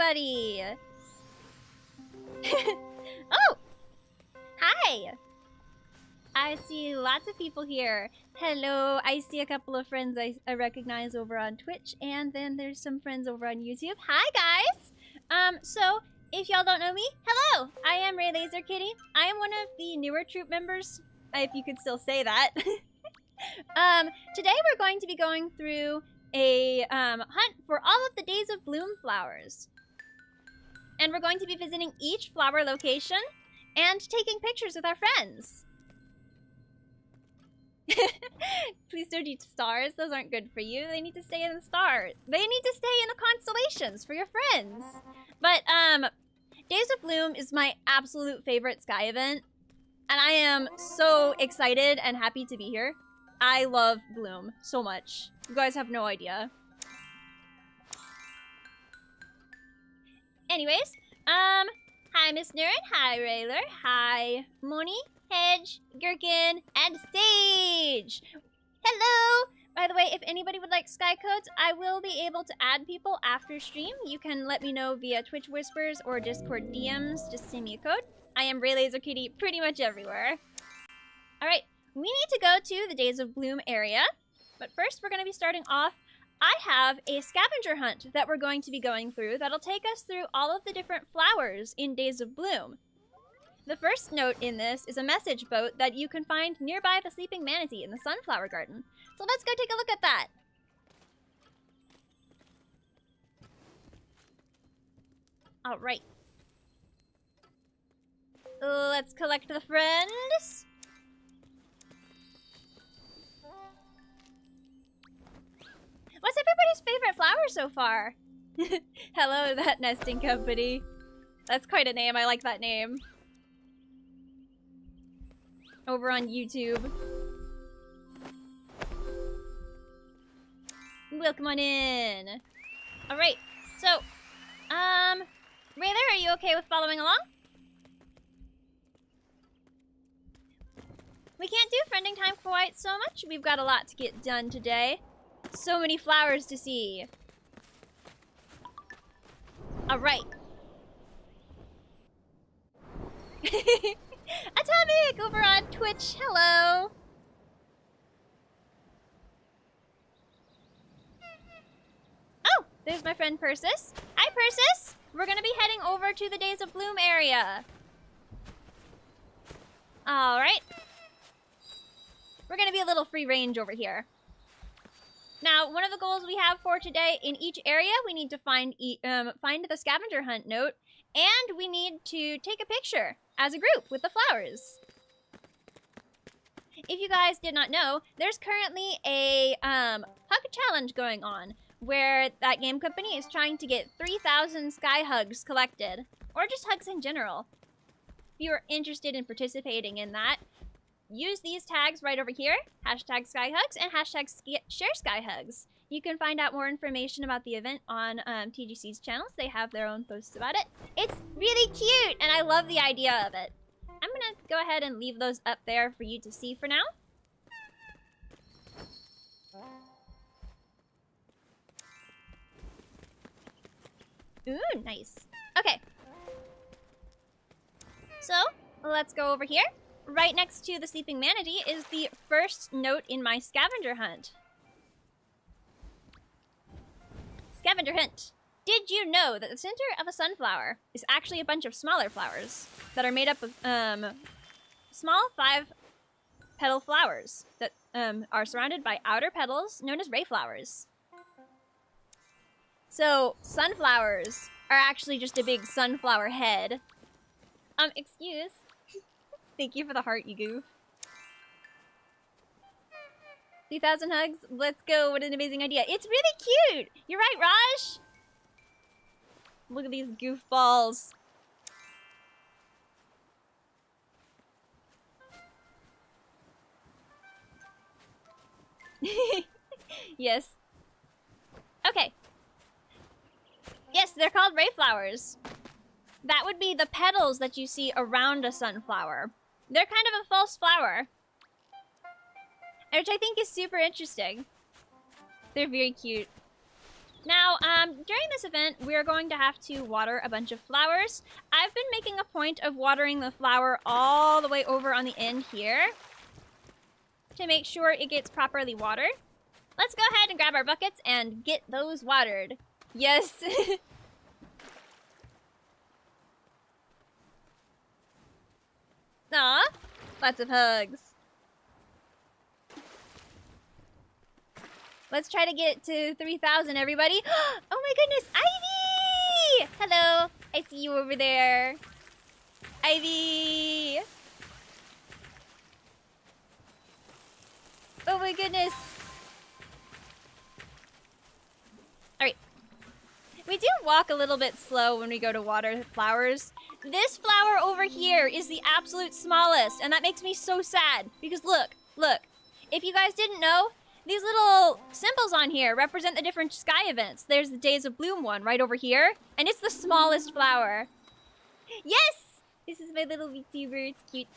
everybody! Oh! Hi! I see lots of people here. Hello, I see a couple of friends I recognize over on Twitch, and then there's some friends over on YouTube. Hi, guys! So, if y'all don't know me, hello! I am Ray Laser Kitty. I am one of the newer troop members, if you could still say that. Today we're going to be going through a hunt for all of the Days of Bloom flowers. And we're going to be visiting each flower location and taking pictures with our friends. Please don't eat stars. Those aren't good for you. They need to stay in the stars. They need to stay in the constellations for your friends. But, Days of Bloom is my absolute favorite sky event. And I am so excited and happy to be here. I love Bloom so much. You guys have no idea. Anyways, hi Miss Nerd, hi Rayler, hi Moni, Hedge, Gherkin, and Sage! Hello! By the way, if anybody would like sky codes, I will be able to add people after stream. You can let me know via Twitch Whispers or Discord DMs. Just send me a code. I am Ray Laser Kitty pretty much everywhere. Alright, we need to go to the Days of Bloom area. But first, we're going to be starting off. I have a scavenger hunt that we're going to be going through that'll take us through all of the different flowers in Days of Bloom. The first note in this is a message boat that you can find nearby the sleeping manatee in the sunflower garden. So let's go take a look at that. Alright. Let's collect the friends. What's everybody's favorite flower so far? Hello, that nesting company. That's quite a name. I like that name. Over on YouTube. Welcome on in. Alright, so, Rayler, are you okay with following along? We can't do friending time quite so much. We've got a lot to get done today. So many flowers to see. Alright. Atomic over on Twitch. Hello. Oh, there's my friend Persis. Hi, Persis. We're going to be heading over to the Days of Bloom area. Alright. We're going to be a little free range over here. Now, one of the goals we have for today, in each area, we need to find the scavenger hunt note, and we need to take a picture as a group with the flowers. If you guys did not know, there's currently a hug challenge going on, where that game company is trying to get 3,000 sky hugs collected, or just hugs in general. If you're interested in participating in that, use these tags right over here, hashtag skyhugs and hashtag share skyhugs. You can find out more information about the event on TGC's channels. They have their own posts about it. It's really cute, and I love the idea of it. I'm gonna go ahead and leave those up there for you to see for now. Ooh, nice. Okay. So, let's go over here. Right next to the sleeping manatee is the first note in my scavenger hunt. Scavenger hunt. Did you know that the center of a sunflower is actually a bunch of smaller flowers that are made up of small 5-petal flowers that are surrounded by outer petals known as ray flowers? So sunflowers are actually just a big sunflower head. Excuse. Thank you for the heart, you goof. 3,000 hugs? Let's go. What an amazing idea. It's really cute. You're right, Raj. Look at these goofballs. Yes. Okay. Yes, they're called ray flowers. That would be the petals that you see around a sunflower. They're kind of a false flower. Which I think is super interesting. They're very cute. Now, during this event, we're going to have to water a bunch of flowers. I've been making a point of watering the flower all the way over on the end here to make sure it gets properly watered. Let's go ahead and grab our buckets and get those watered. Yes. Aw, lots of hugs. Let's try to get to 3,000, everybody. Oh my goodness, Ivy! Hello, I see you over there. Ivy! Oh my goodness. Alright. We do walk a little bit slow when we go to water flowers. This flower over here is the absolute smallest, and that makes me so sad. Because look, if you guys didn't know, these little symbols on here represent the different sky events. There's the Days of Bloom one right over here, and it's the smallest flower. Yes! This is my little VTuber, it's cute.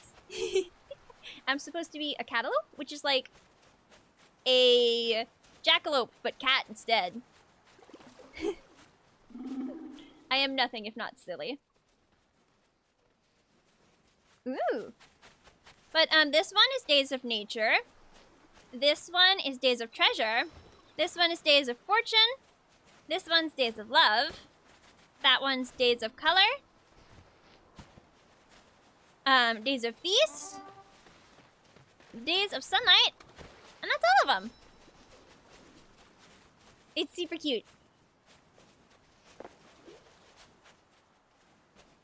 I'm supposed to be a cantaloupe, which is like a jackalope, but cat instead. I am nothing if not silly. Ooh. But this one is Days of Nature. This one is Days of Treasure. This one is Days of Fortune. This one's Days of Love. That one's Days of Color. Days of Feast. Days of Sunlight. And that's all of them. It's super cute.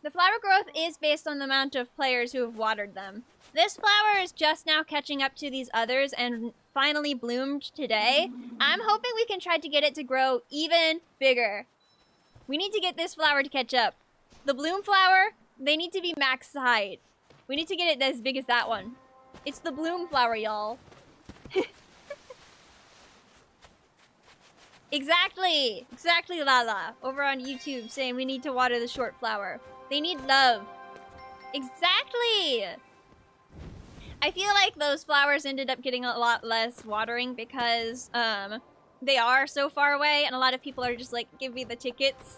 The flower growth is based on the amount of players who have watered them. This flower is just now catching up to these others and finally bloomed today. I'm hoping we can try to get it to grow even bigger. We need to get this flower to catch up. The bloom flower, they need to be max height. We need to get it as big as that one. It's the bloom flower, y'all. Exactly, Lala, over on YouTube saying we need to water the short flower. They need love. Exactly! I feel like those flowers ended up getting a lot less watering because they are so far away and a lot of people are just like, give me the tickets.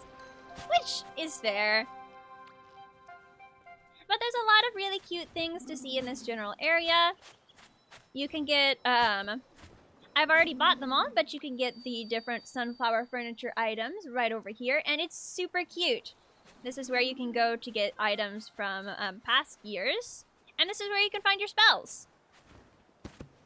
Which is fair. But there's a lot of really cute things to see in this general area. You can get, I've already bought them all, but you can get the different sunflower furniture items right over here, and it's super cute. This is where you can go to get items from past years, and this is where you can find your spells.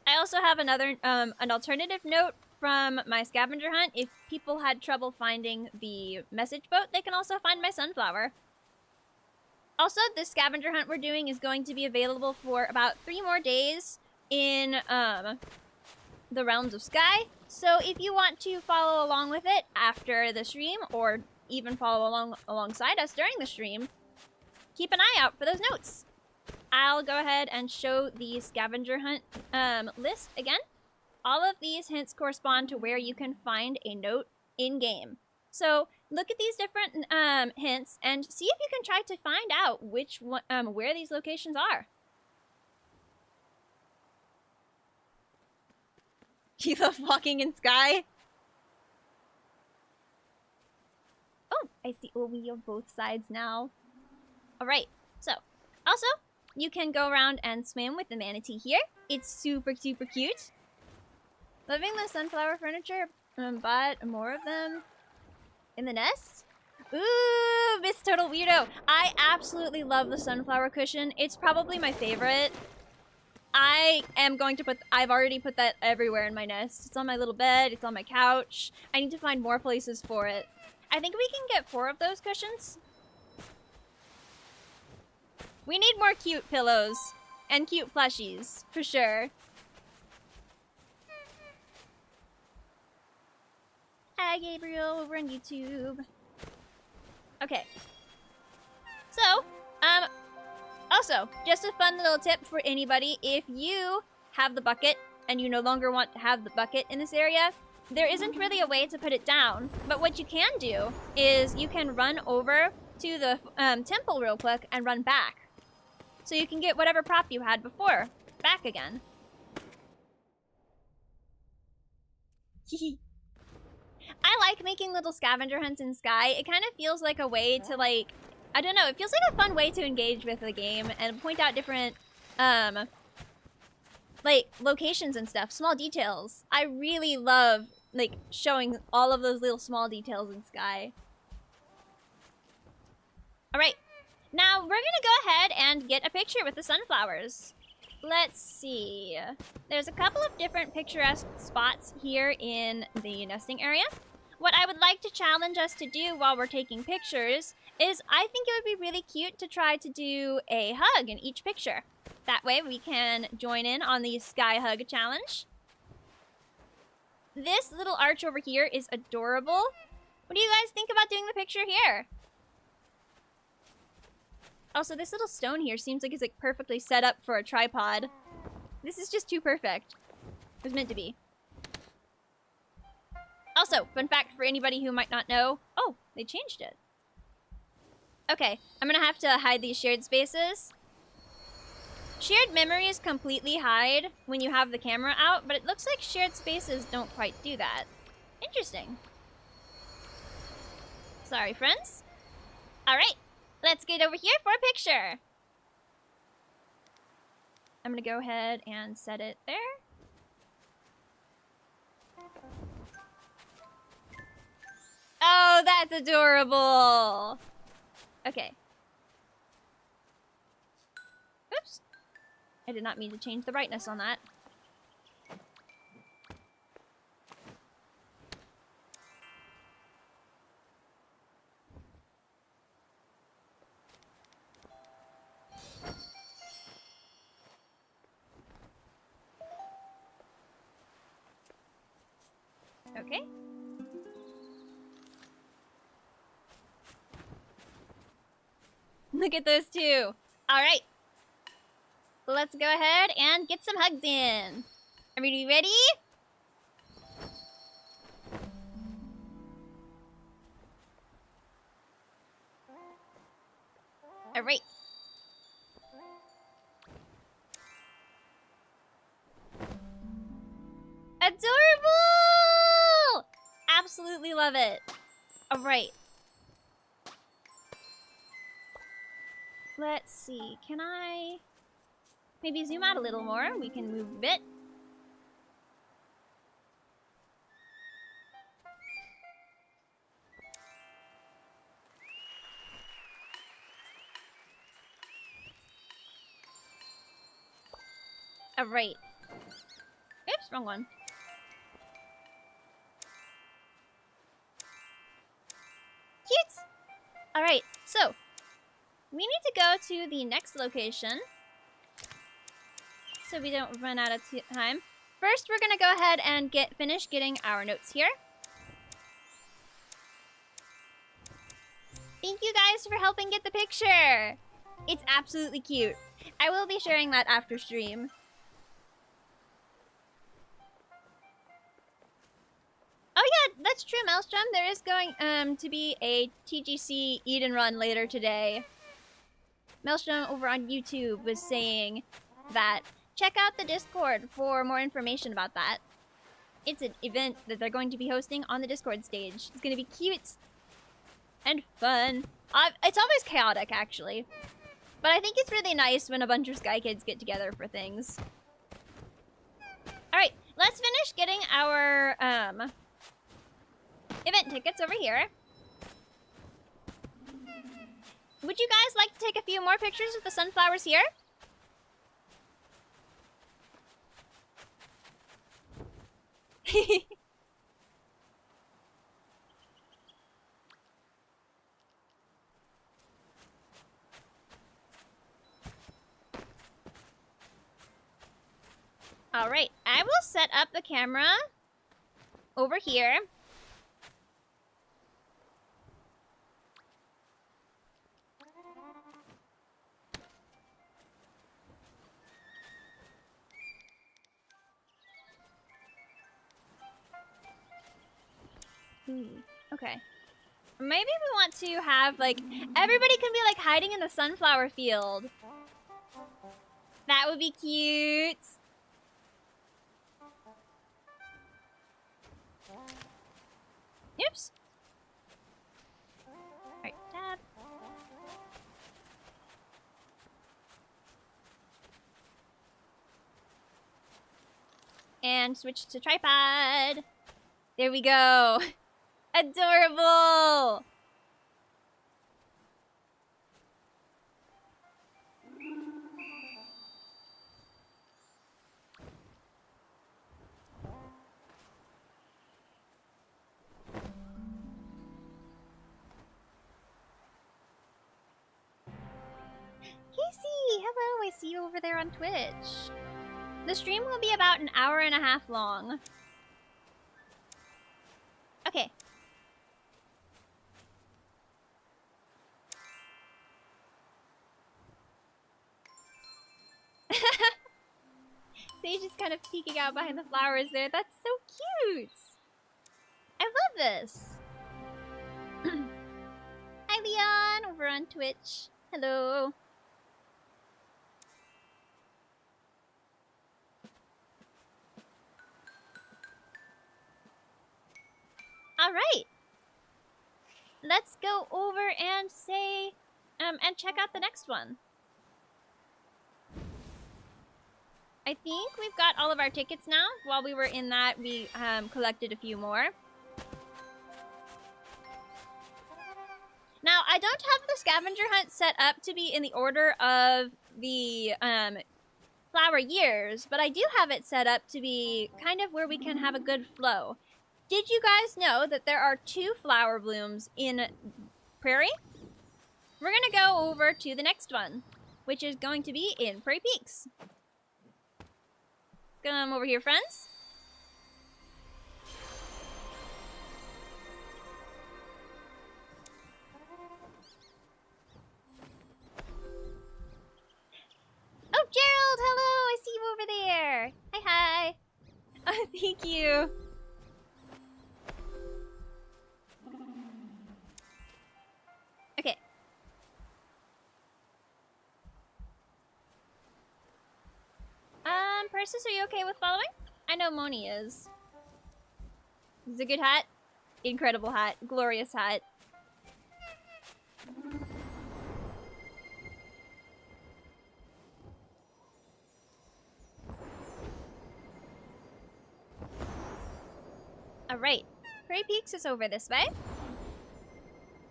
I also have another, an alternative note from my scavenger hunt. If people had trouble finding the message boat, they can also find my sunflower. Also, this scavenger hunt we're doing is going to be available for about 3 more days in the Realms of Sky. So if you want to follow along with it after the stream, or even follow alongside us during the stream, keep an eye out for those notes. I'll go ahead and show the scavenger hunt list again. All of these hints correspond to where you can find a note in-game. So look at these different hints and see if you can try to find out which one, where these locations are. You love walking in sky? Oh, I see. Oh, we have both sides now. Alright, so, also, you can go around and swim with the manatee here. It's super, super cute. Loving the sunflower furniture, bought more of them in the nest. Ooh, Miss Total Weirdo. I absolutely love the sunflower cushion. It's probably my favorite. I've already put that everywhere in my nest. It's on my little bed, it's on my couch. I need to find more places for it. I think we can get 4 of those cushions. We need more cute pillows and cute plushies, for sure. Hi, Gabriel, over on YouTube. Okay. So, also, just a fun little tip for anybody. If you have the bucket and you no longer want to have the bucket in this area, there isn't really a way to put it down. But what you can do is you can run over to the temple real quick and run back. So you can get whatever prop you had before back again. I like making little scavenger hunts in Sky. It kind of feels like a way to, like, I don't know, it feels like a fun way to engage with the game and point out different, like, locations and stuff, small details. I really love, like, showing all of those little small details in Sky. Alright, now we're gonna go ahead and get a picture with the sunflowers. Let's see. There's a couple of different picturesque spots here in the nesting area. What I would like to challenge us to do while we're taking pictures is I think it would be really cute to try to do a hug in each picture. That way we can join in on the Sky Hug Challenge. This little arch over here is adorable. What do you guys think about doing the picture here? Also, this little stone here seems like it's like perfectly set up for a tripod. This is just too perfect. It was meant to be. Also, fun fact for anybody who might not know. Oh, they changed it. Okay, I'm gonna have to hide these shared spaces. Shared memories completely hide when you have the camera out, but it looks like shared spaces don't quite do that. Interesting. Sorry, friends. Alright, let's get over here for a picture. I'm gonna go ahead and set it there. Oh, that's adorable. Okay. Oops. I did not mean to change the brightness on that. Okay. Look at those two. All right. Let's go ahead and get some hugs in. Everybody ready? All right. Adorable! Absolutely love it. All right. Let's see. Can I maybe zoom out a little more? We can move a bit. All right. Oops, wrong one. Cute! All right, so we need to go to the next location so we don't run out of time. First, we're gonna go ahead and finish getting our notes here. Thank you guys for helping get the picture. It's absolutely cute. I will be sharing that after stream. Oh yeah, that's true, Maelstrom. There is going to be a TGC Eden run later today. Maelstrom over on YouTube was saying that check out the Discord for more information about that. It's an event that they're going to be hosting on the Discord stage. It's going to be cute and fun. It's always chaotic, actually. But I think it's really nice when a bunch of Sky Kids get together for things. Alright, let's finish getting our event tickets over here. Would you guys like to take a few more pictures of the sunflowers here? Alright, I will set up the camera over here. Okay. Maybe we want to have, like, everybody can be, like, hiding in the sunflower field. That would be cute. And switch to tripod. There we go. Adorable. Casey, hello, I see you over there on Twitch. The stream will be about an hour and a half long. Okay. Sage is kind of peeking out behind the flowers there. That's so cute. I love this. Hi, Leon, over on Twitch. Hello. All right. Let's go over and say, and check out the next one. I think we've got all of our tickets now. While we were in that, we collected a few more. Now, I don't have the scavenger hunt set up to be in the order of the flower years, but I do have it set up to be kind of where we can have a good flow. Did you guys know that there are 2 flower blooms in Prairie? We're going to go over to the next one, which is going to be in Prairie Peaks. Come over here, friends. Oh, Gerald, hello! I see you over there. Hi, hi. Oh, thank you. Okay. Persis, are you okay with following? I know Moni is. This is a good hat. Incredible hat. Glorious hat. Alright. Prairie Peaks is over this way.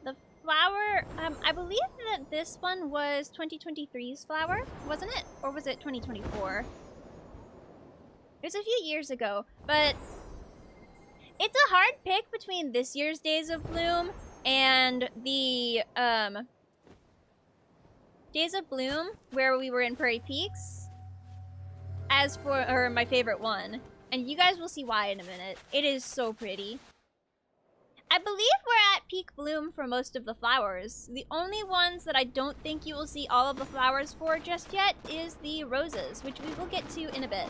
The flower, I believe that this one was 2023's flower, wasn't it? Or was it 2024? It was a few years ago, but it's a hard pick between this year's Days of Bloom and the, Days of Bloom, where we were in Prairie Peaks, as for my favorite one. And you guys will see why in a minute. It is so pretty. I believe we're at peak bloom for most of the flowers. The only ones that I don't think you will see all of the flowers for just yet is the roses, which we will get to in a bit.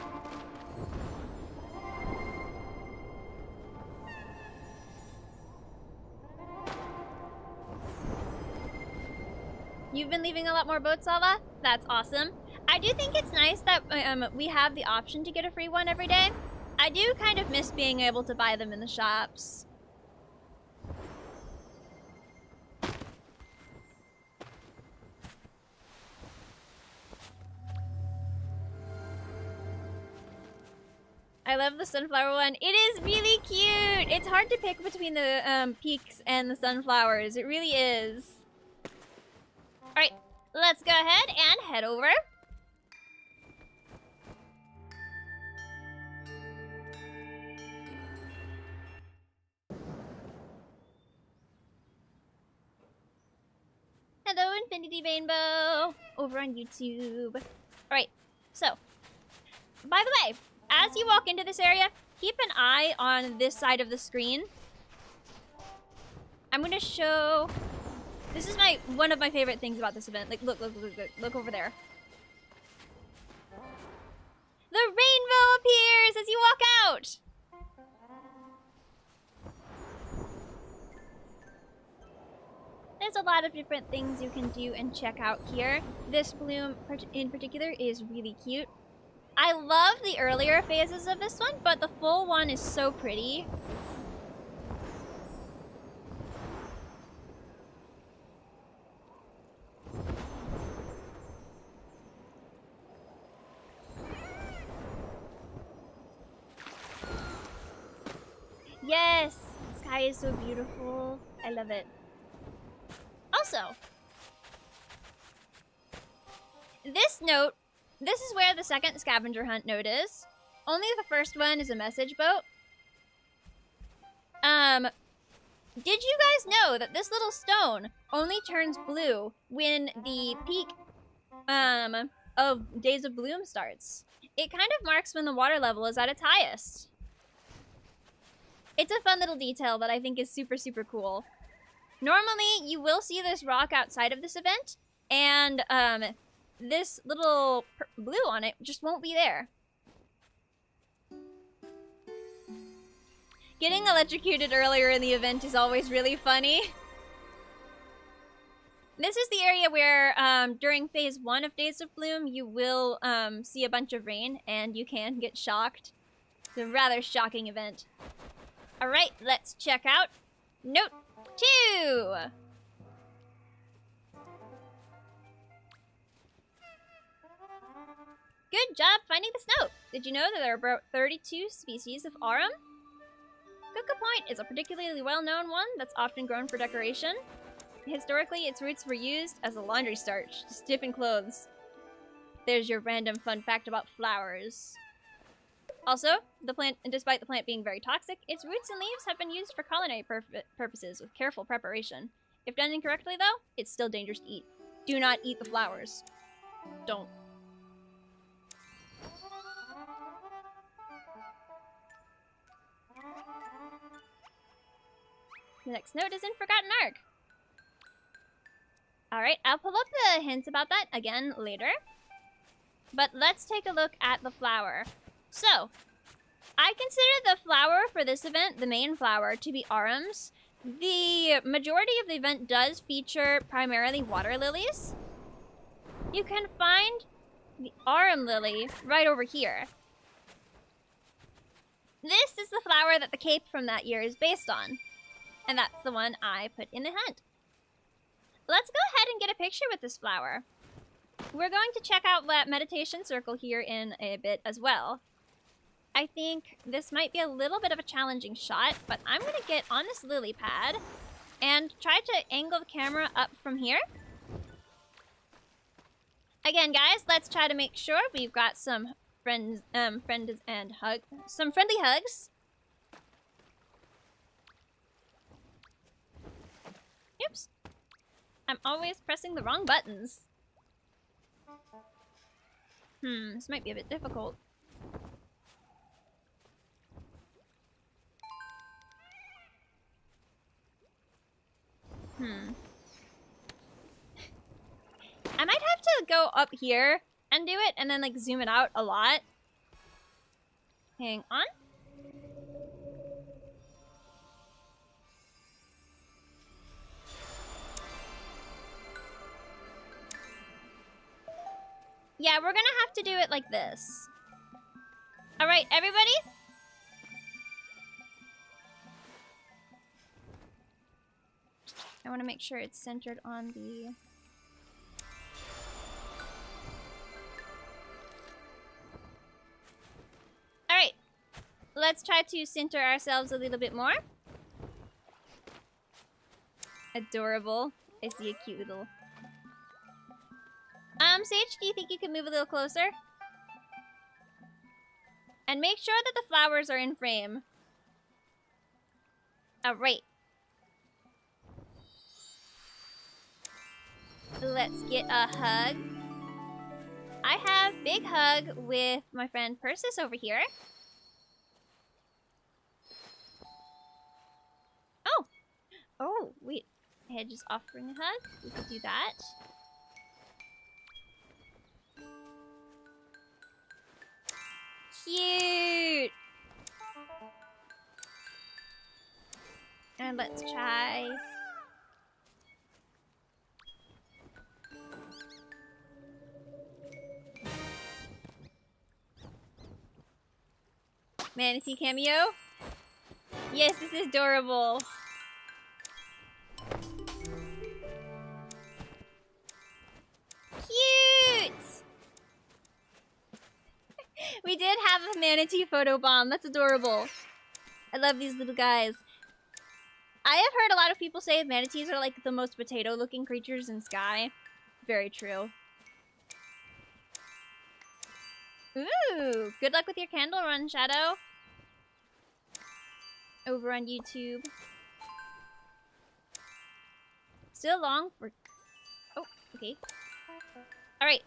You've been leaving a lot more boats, Lala? That's awesome. I do think it's nice that we have the option to get a free one every day. I do kind of miss being able to buy them in the shops. I love the sunflower one. It is really cute. It's hard to pick between the peaks and the sunflowers. It really is. All right, let's go ahead and head over. Hello, Infinity Rainbow, over on YouTube. All right, so, by the way, as you walk into this area, keep an eye on this side of the screen. I'm gonna show. This is one of my favorite things about this event. Like, look over there. The rainbow appears as you walk out. There's a lot of different things you can do and check out here. This bloom in particular is really cute. I love the earlier phases of this one, but the full one is so pretty. Yes! The sky is so beautiful. I love it. Also, this note, this is where the second scavenger hunt note is. Only the first one is a message boat. Did you guys know that this little stone only turns blue when the peak, of Days of Bloom starts? It kind of marks when the water level is at its highest. It's a fun little detail that I think is super, super cool. Normally, you will see this rock outside of this event, and this little blue on it just won't be there. Getting electrocuted earlier in the event is always really funny. This is the area where, during phase 1 of Days of Bloom, you will see a bunch of rain, and you can get shocked. It's a rather shocking event. Alright, let's check out Note 2! Good job finding this note! Did you know that there are about 32 species of arum? Cocoa Point is a particularly well-known one that's often grown for decoration. Historically, its roots were used as a laundry starch to stiffen clothes. There's your random fun fact about flowers. Also, the plant, despite the plant being very toxic, its roots and leaves have been used for culinary purposes with careful preparation. If done incorrectly, though, it's still dangerous to eat. Do not eat the flowers. Don't. The next note is in Forgotten Ark. Alright, I'll pull up the hints about that again later. But let's take a look at the flower. So, I consider the flower for this event, the main flower, to be arums. The majority of the event does feature primarily water lilies. You can find the arum lily right over here. This is the flower that the cape from that year is based on. And that's the one I put in the hunt. Let's go ahead and get a picture with this flower. We're going to check out that meditation circle here in a bit as well. I think this might be a little bit of a challenging shot, but I'm going to get on this lily pad and try to angle the camera up from here. Again, guys, let's try to make sure we've got some some friendly hugs. Oops. I'm always pressing the wrong buttons. This might be a bit difficult. I might have to go up here and do it and then like zoom it out a lot. Hang on. Yeah, we're gonna have to do it like this. Alright, everybody? I want to make sure it's centered on the... Alright, let's try to center ourselves a little bit more. Adorable. I see a cute little... Sage, do you think you could move a little closer? And make sure that the flowers are in frame. Alright. Let's get a hug. I have big hug with my friend Persis over here. Oh! Oh, wait. Hedge is offering a hug. We could do that. Cute! And let's try... Manatee cameo? Yes, this is adorable. Cute! We did have a manatee photo bomb. That's adorable. I love these little guys. I have heard a lot of people say manatees are like the most potato-looking creatures in Sky. Very true. Ooh, good luck with your candle run, Shadow. Over on YouTube. Still long for... Oh, okay. Alright.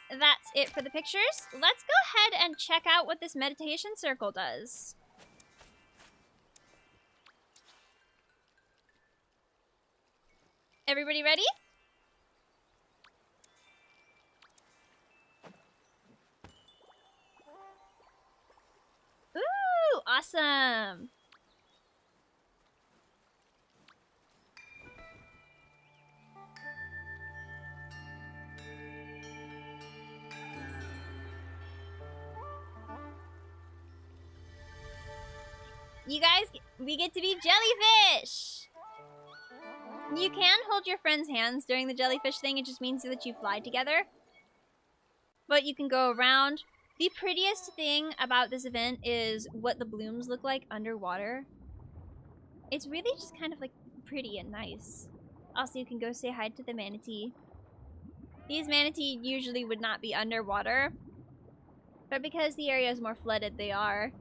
That's it for the pictures. Let's go ahead and check out what this meditation circle does. Everybody ready? Ooh, awesome. You guys, we get to be jellyfish! You can hold your friends' hands during the jellyfish thing, it just means that you fly together. But you can go around. The prettiest thing about this event is what the blooms look like underwater. It's really just kind of like pretty and nice. Also, you can go say hi to the manatee. These manatee usually would not be underwater, but because the area is more flooded, they are.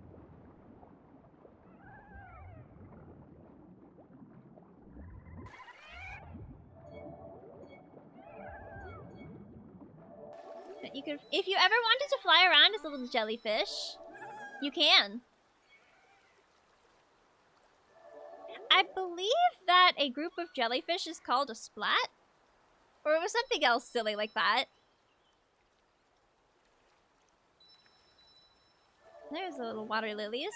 You can, if you ever wanted to fly around as a little jellyfish, you can. I believe that a group of jellyfish is called a splat, or it was something else silly like that. There's the little water lilies.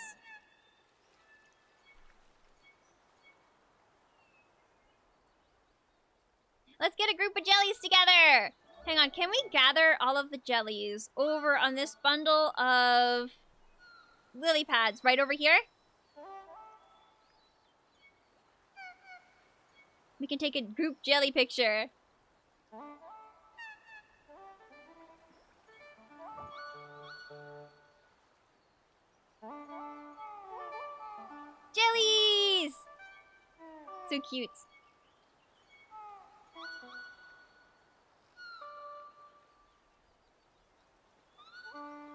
Let's get a group of jellies together! Hang on, can we gather all of the jellies over on this bundle of lily pads right over here? We can take a group jelly picture. Jellies! So cute.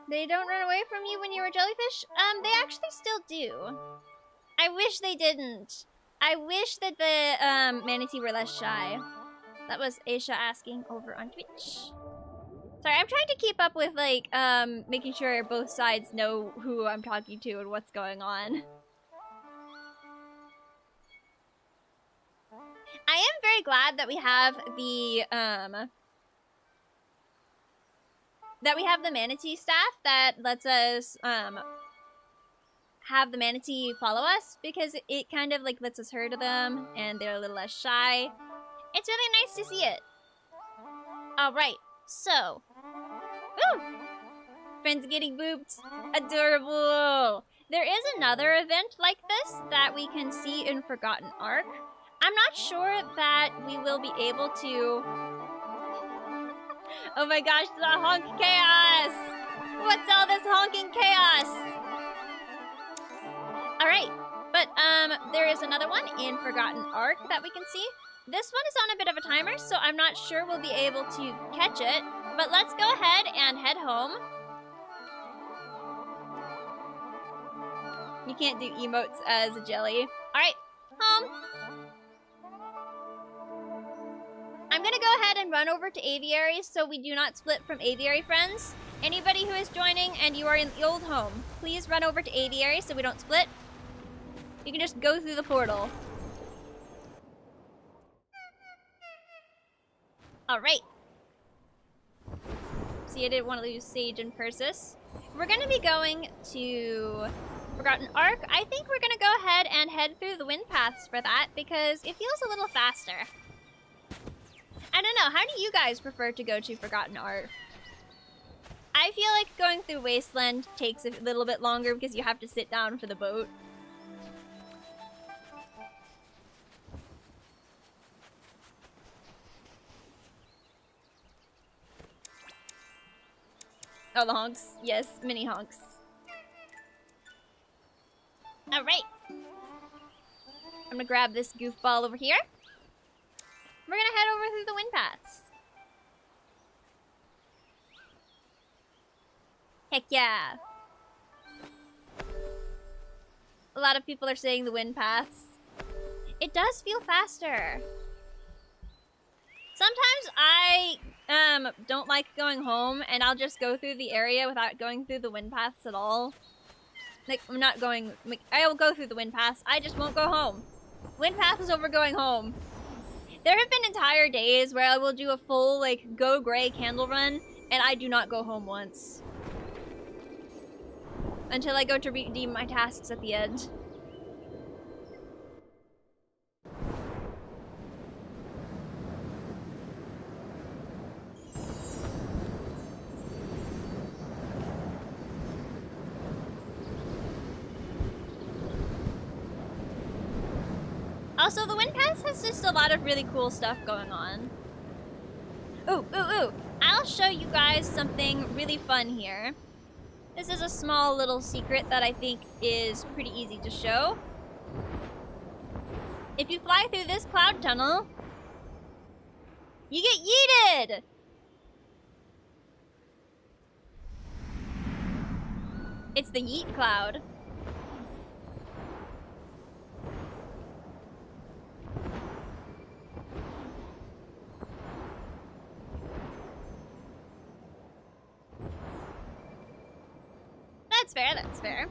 They don't run away from you when you're a jellyfish? They actually still do. I wish they didn't. I wish that the manatee were less shy. That was Aisha asking over on Twitch. Sorry, I'm trying to keep up with like making sure both sides know who I'm talking to and what's going on. I am very glad that we have the manatee staff that lets us have the manatee follow us, because it kind of like lets us herd them and they're a little less shy. It's really nice to see it. Alright, so. Woo! Friends getting booped. Adorable. There is another event like this that we can see in Forgotten Ark. I'm not sure that we will be able to... Oh my gosh, the honk chaos! What's all this honking chaos? Alright, but there is another one in Forgotten Ark that we can see. This one is on a bit of a timer, so I'm not sure we'll be able to catch it. But let's go ahead and head home. You can't do emotes as a jelly. Alright, home. I'm gonna go ahead and run over to Aviary so we do not split from Aviary friends. Anybody who is joining and you are in the old home, please run over to Aviary so we don't split. You can just go through the portal. Alright. See, I didn't want to lose Sage and Persis. We're gonna be going to Forgotten Ark. I think we're gonna go ahead and head through the wind paths for that because it feels a little faster. I don't know, how do you guys prefer to go to Forgotten Ark? I feel like going through Wasteland takes a little bit longer because you have to sit down for the boat. Oh, the honks. Yes, mini honks. Alright. I'm gonna grab this goofball over here. We're gonna head over through the wind paths. Heck yeah. A lot of people are saying the wind paths. It does feel faster. Sometimes I don't like going home, and I'll just go through the area without going through the wind paths at all. Like, I'm not going... Like, I will go through the wind paths, I just won't go home. Wind path is over going home. There have been entire days where I will do a full, like, go gray candle run, and I do not go home once. Until I go to redeem my tasks at the end. Also, the wind pass has just a lot of really cool stuff going on. Ooh, ooh, ooh. I'll show you guys something really fun here. This is a small little secret that I think is pretty easy to show. If you fly through this cloud tunnel, you get yeeted! It's the yeet cloud. That's fair, that's fair.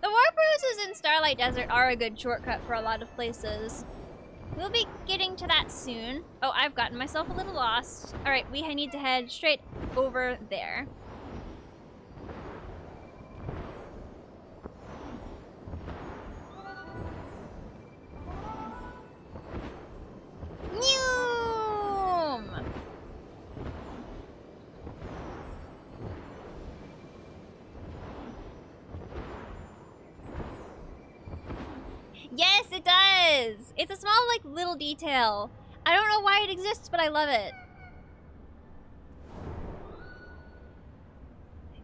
The warp roses in Starlight Desert are a good shortcut for a lot of places. We'll be getting to that soon. Oh, I've gotten myself a little lost. Alright, we need to head straight over there. Noom! Yes, it does! It's a small, like, little detail. I don't know why it exists, but I love it.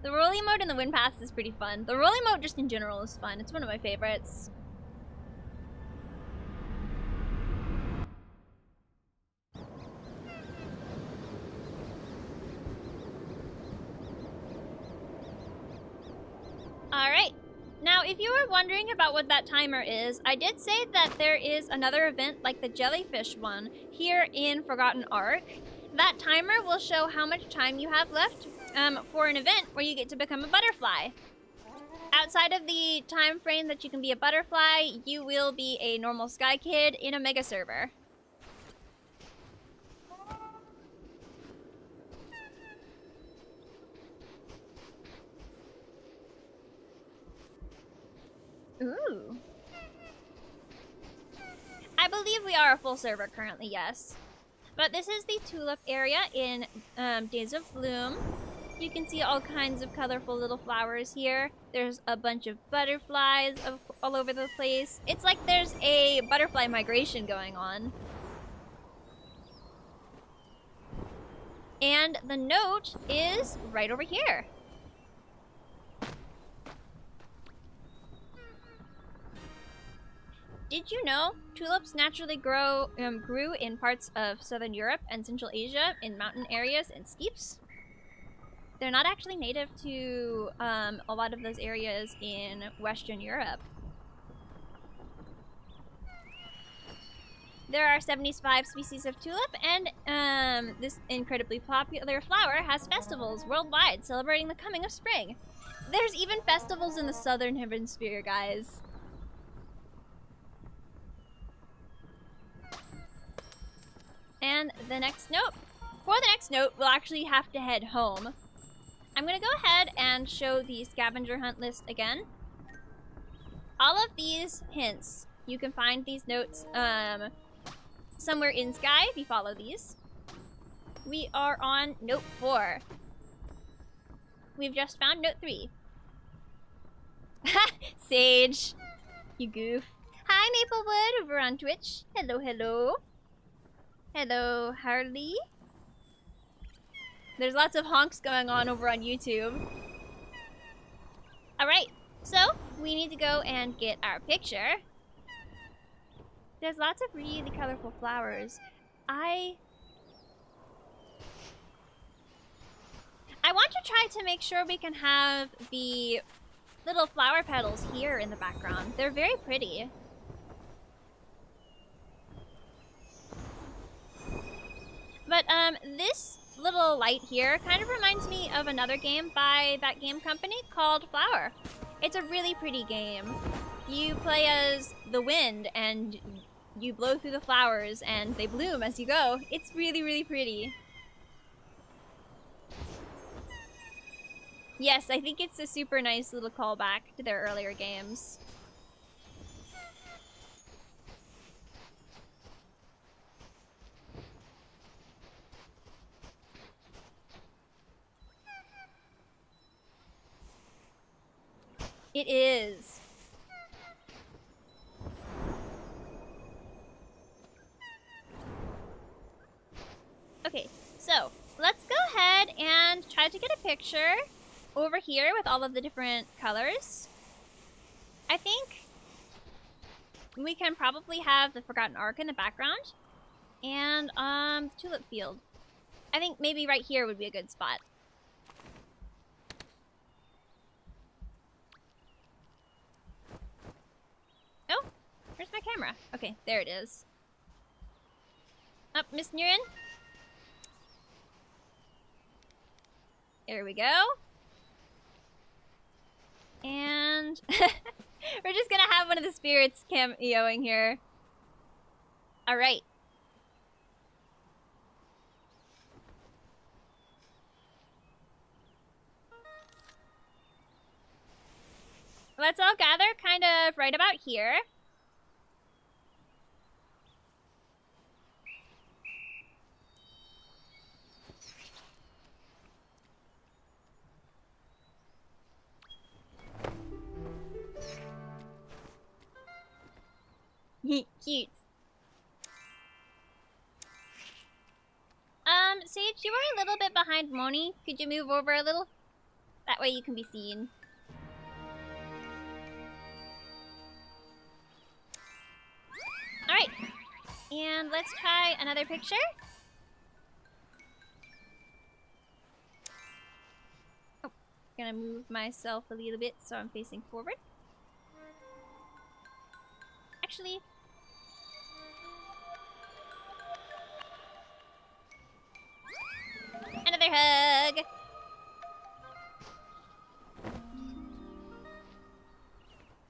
The rolling mode in the wind pass is pretty fun. The rolling mode just in general is fun. It's one of my favorites. Alright. Now, if you were wondering about what that timer is, I did say that there is another event like the Jellyfish one here in Forgotten Ark. That timer will show how much time you have left for an event where you get to become a butterfly. Outside of the time frame that you can be a butterfly, you will be a normal sky kid in a mega server. Ooh. I believe we are a full server currently, yes. But this is the Tulip area in Days of Bloom. You can see all kinds of colorful little flowers here. There's a bunch of butterflies all over the place. It's like there's a butterfly migration going on. And the note is right over here. Did you know tulips naturally grew in parts of Southern Europe and Central Asia in mountain areas and steppes? They're not actually native to a lot of those areas in Western Europe. There are 75 species of tulip, and this incredibly popular flower has festivals worldwide celebrating the coming of spring. There's even festivals in the Southern Hemisphere, guys. And the next note. For the next note, we'll actually have to head home. I'm gonna go ahead and show the scavenger hunt list again. All of these hints, you can find these notes somewhere in Sky if you follow these. We are on note 4. We've just found note 3. Sage, you goof. Hi, Maplewood over on Twitch. Hello, hello. Hello, Harley. There's lots of honks going on over on YouTube. Alright, so we need to go and get our picture. There's lots of really colorful flowers. I want to try to make sure we can have the little flower petals here in the background. They're very pretty. But this little light here kind of reminds me of another game by that game company called Flower. It's a really pretty game. You play as the wind and you blow through the flowers and they bloom as you go. It's really, really pretty. Yes, I think it's a super nice little callback to their earlier games. It is. Okay, so let's go ahead and try to get a picture over here with all of the different colors. I think we can probably have the Forgotten Ark in the background and the tulip field. I think maybe right here would be a good spot. Oh, where's my camera? Okay, there it is. Up, Miss Nguyen. There we go. And we're just gonna have one of the spirits cameoing here. Alright. Let's all gather kind of right about here. Cute. Sage, you were a little bit behind Moni. Could you move over a little? That way you can be seen. Alright. And let's try another picture. Oh, gonna move myself a little bit so I'm facing forward. Actually, another hug.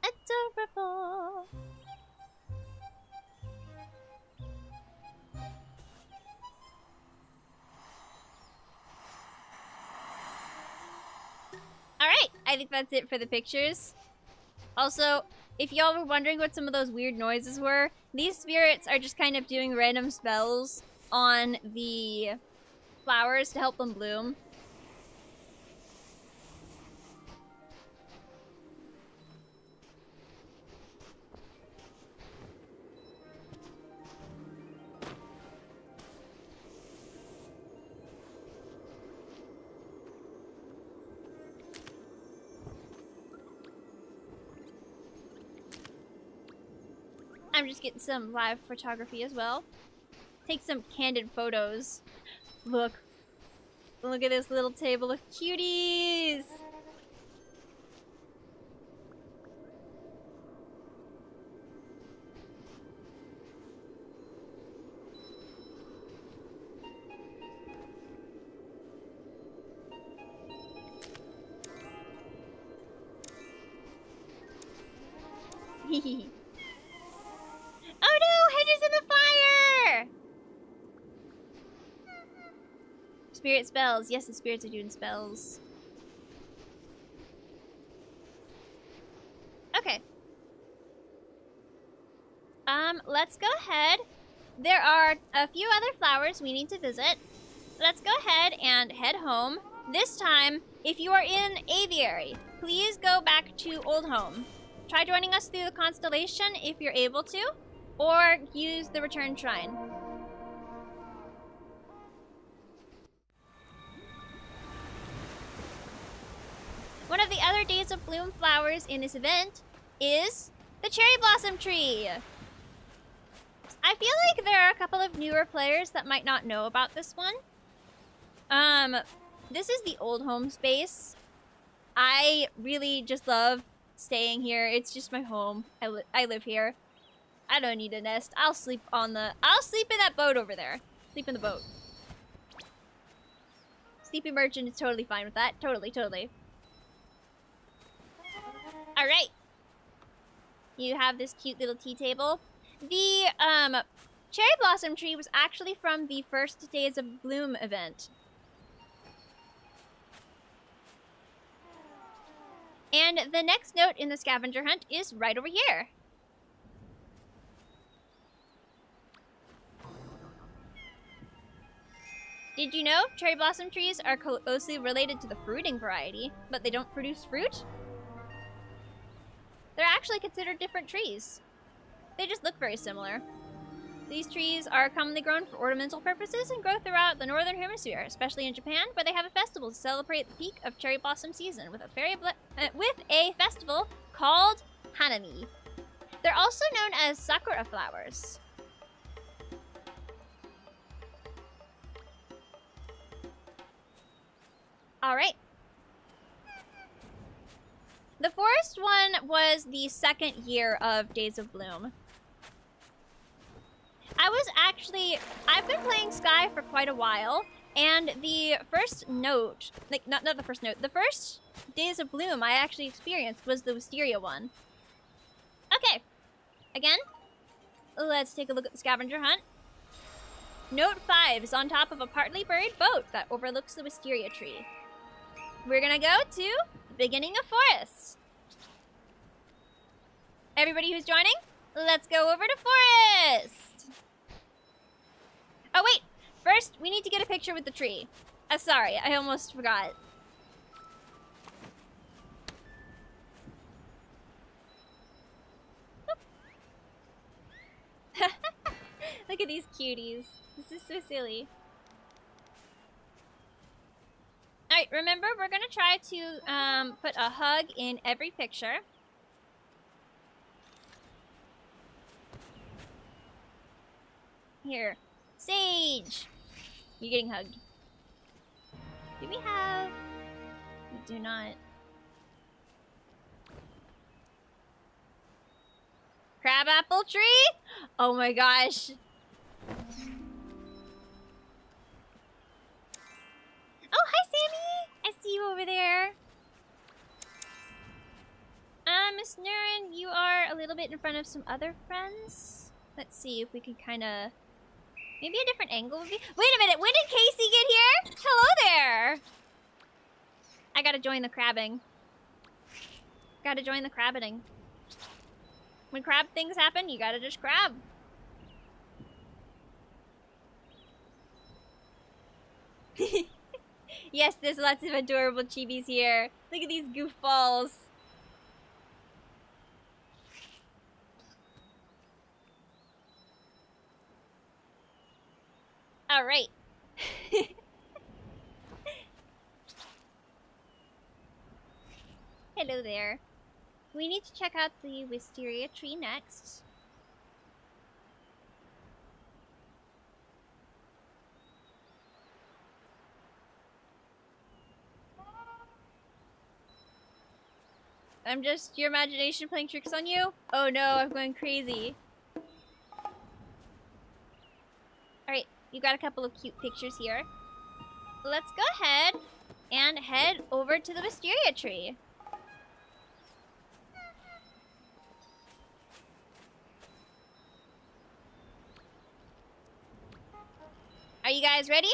Adorable. Alright, I think that's it for the pictures. Also, if y'all were wondering what some of those weird noises were, these spirits are just kind of doing random spells on the flowers to help them bloom. I'm just getting some live photography as well. Take some candid photos. Look. Look at this little table of cuties! Hehe. Oh no! Hedge is in the fire! Spirit spells. Yes, the spirits are doing spells. Okay. Let's go ahead. There are a few other flowers we need to visit. Let's go ahead and head home. This time, if you are in Aviary, please go back to Old Home. Try joining us through the constellation if you're able to, or use the return shrine. One of the other popular Days of Bloom flowers in this event is the cherry blossom tree. I feel like there are a couple of newer players that might not know about this one. This is the old home space. I really just love staying here. It's just my home. I live here. I don't need a nest. I'll sleep in that boat over there. Sleep in the boat. Sleepy Merchant is totally fine with that. Totally, totally. Alright. You have this cute little tea table. The, cherry blossom tree was actually from the first Days of Bloom event. And the next note in the scavenger hunt is right over here. Did you know cherry blossom trees are closely related to the fruiting variety, but they don't produce fruit? They're actually considered different trees. They just look very similar. These trees are commonly grown for ornamental purposes and grow throughout the northern hemisphere, especially in Japan, where they have a festival to celebrate the peak of cherry blossom season with a festival called Hanami. They're also known as sakura flowers. All right. The forest one was the second year of Days of Bloom. I've been playing Sky for quite a while, and the first note, like, not the first note, the first Days of Bloom I actually experienced was the Wisteria one. Okay, again, let's take a look at the scavenger hunt. Note 5 is on top of a partly buried boat that overlooks the Wisteria tree. We're gonna go to the beginning of forest. Everybody who's joining, let's go over to forest. Oh wait, first we need to get a picture with the tree. Sorry, I almost forgot. Look at these cuties. This is so silly. Alright, remember, we're gonna try to put a hug in every picture. Here. Sage! You're getting hugged. Do we have... We do not. Crabapple tree? Oh my gosh. Oh, hi, Sammy! I see you over there. Miss Nurin, you are a little bit in front of some other friends. Let's see if we can kind of... Maybe a different angle would be... Wait a minute, when did Casey get here? Hello there! I gotta join the crabbing. Gotta join the crabbiting. When crab things happen, you gotta just crab. Yes, there's lots of adorable chibis here. Look at these goofballs. All right. Hello there. We need to check out the Wisteria tree next. I'm just your imagination playing tricks on you? Oh no, I'm going crazy. Alright, you got a couple of cute pictures here. Let's go ahead and head over to the Wisteria tree. Are you guys ready?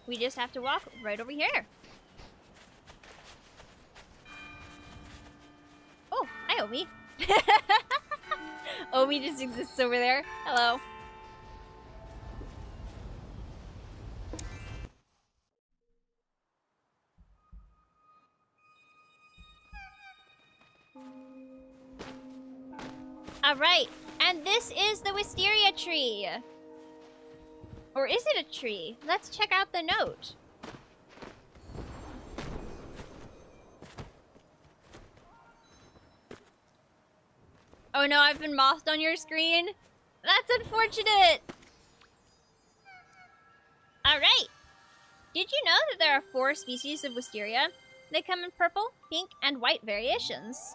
We just have to walk right over here. Oh, hi, Omi. Omi just exists over there. Hello. All right, and this is the Wisteria tree. Or is it a tree? Let's check out the note. Oh no, I've been mothed on your screen. That's unfortunate. Alright. Did you know that there are 4 species of Wisteria? They come in purple, pink, and white variations.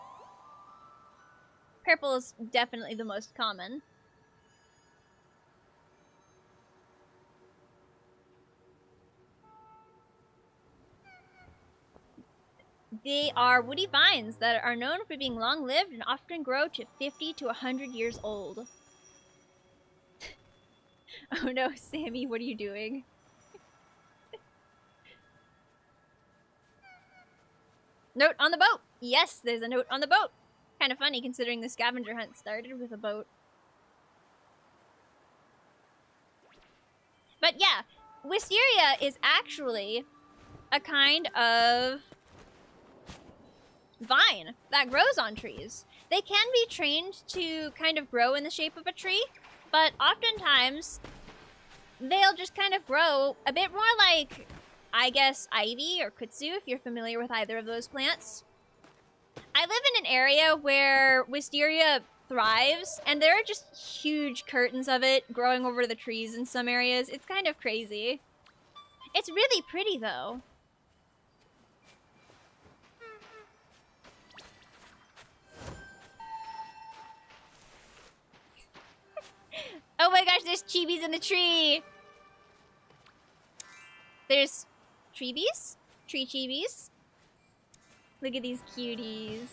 Purple is definitely the most common. They are woody vines that are known for being long-lived and often grow to 50 to 100 years old. Oh no, Sammy, what are you doing? Note on the boat! Yes, there's a note on the boat! Kind of funny considering the scavenger hunt started with a boat. But yeah, Wisteria is actually a kind of vine that grows on trees. They can be trained to kind of grow in the shape of a tree, but oftentimes they'll just kind of grow a bit more like, I guess, ivy or kudzu, if you're familiar with either of those plants. I live in an area where Wisteria thrives, and there are just huge curtains of it growing over the trees in some areas. It's kind of crazy. It's really pretty, though. Oh my gosh, there's chibis in the tree! There's treebies? Tree chibis? Look at these cuties.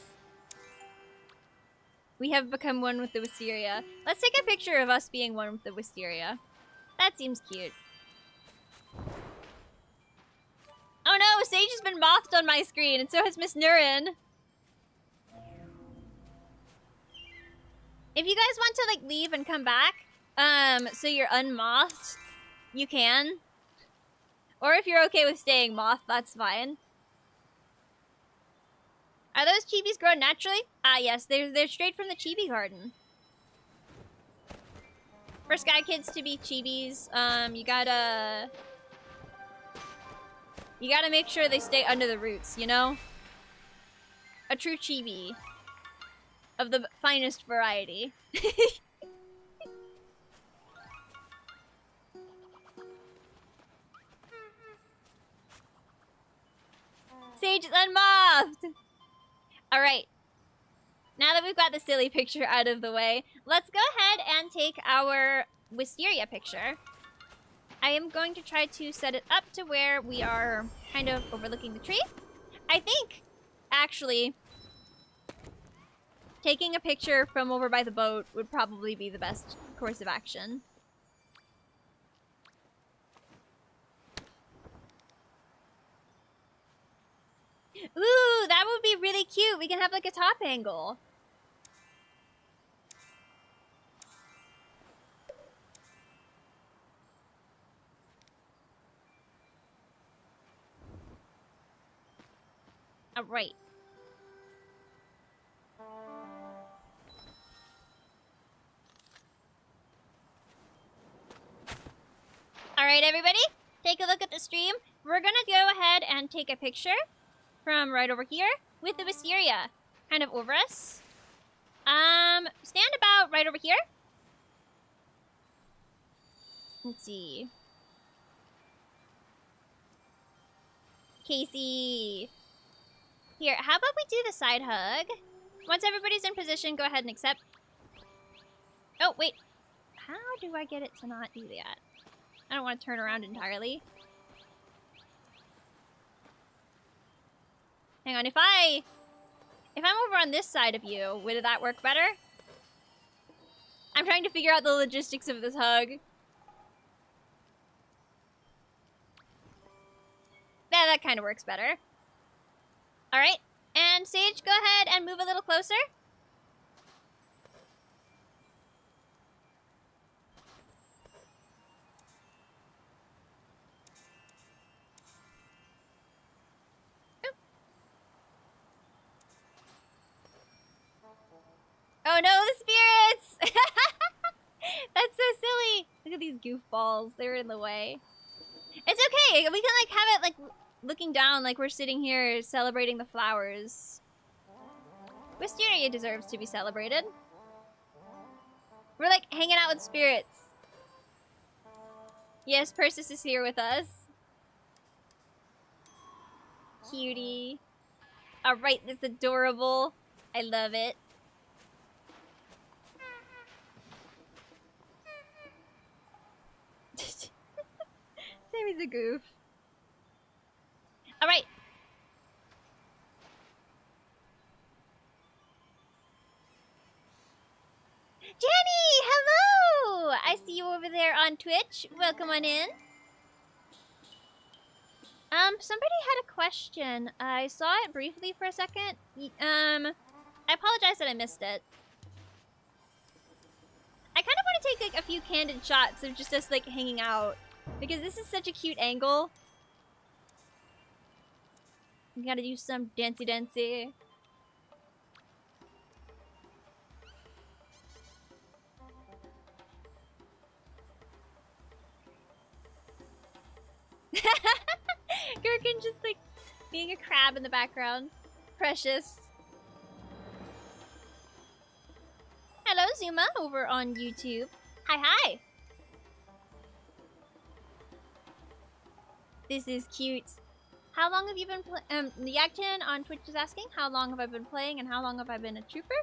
We have become one with the Wisteria. Let's take a picture of us being one with the Wisteria. That seems cute. Oh no, Sage has been mothed on my screen, and so has Miss Nurin. If you guys want to, like, leave and come back, so you're unmothed, you can. Or if you're okay with staying moth, that's fine. Are those chibis grown naturally? Ah, yes, they're straight from the chibi garden. For Sky Kids to be chibis, you gotta make sure they stay under the roots, you know? A true chibi. Of the finest variety. Sage is unmothed! Alright. Now that we've got the silly picture out of the way, let's go ahead and take our Wisteria picture. I am going to try to set it up to where we are kind of overlooking the tree. I think, actually, taking a picture from over by the boat would probably be the best course of action. Ooh, that would be really cute. We can have like a top angle. All right. All right, everybody, take a look at the stream. We're gonna go ahead and take a picture from right over here with the Wisteria kind of over us. Stand about right over here. Let's see. Casey. Here, how about we do the side hug? Once everybody's in position, go ahead and accept. Oh, wait. How do I get it to not do that? I don't want to turn around entirely. Hang on, if I'm over on this side of you, would that work better? I'm trying to figure out the logistics of this hug. Yeah, that kind of works better. Alright, and Sage, go ahead and move a little closer. Oh no, the spirits! That's so silly. Look at these goofballs. They're in the way. It's okay. We can like have it like looking down like we're sitting here celebrating the flowers. Wisteria deserves to be celebrated. We're like hanging out with spirits. Yes, Persis is here with us. Cutie. Alright, that's adorable. I love it. Sammy's a goof. Alright. Jenny! Hello! I see you over there on Twitch. Welcome on in. Somebody had a question. I saw it briefly for a second. I apologize that I missed it. I kind of want to take like a few candid shots of just us like hanging out because this is such a cute angle. We gotta do some dancey. Gherkin just like being a crab in the background. Precious. Hello, Zuma, over on YouTube. Hi. This is cute. How long have you been playing? Yagton on Twitch is asking, how long have I been playing and how long have I been a trooper?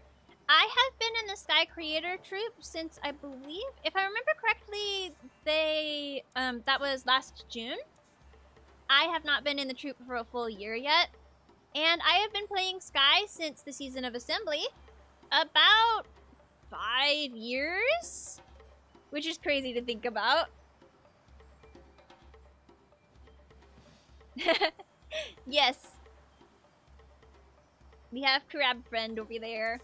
I have been in the Sky Creator Troop since, I believe, if I remember correctly, they, that was last June. I have not been in the troop for a full year yet. And I have been playing Sky since the season of Assembly. About 5 years? Which is crazy to think about. Yes. We have Crab Friend over there.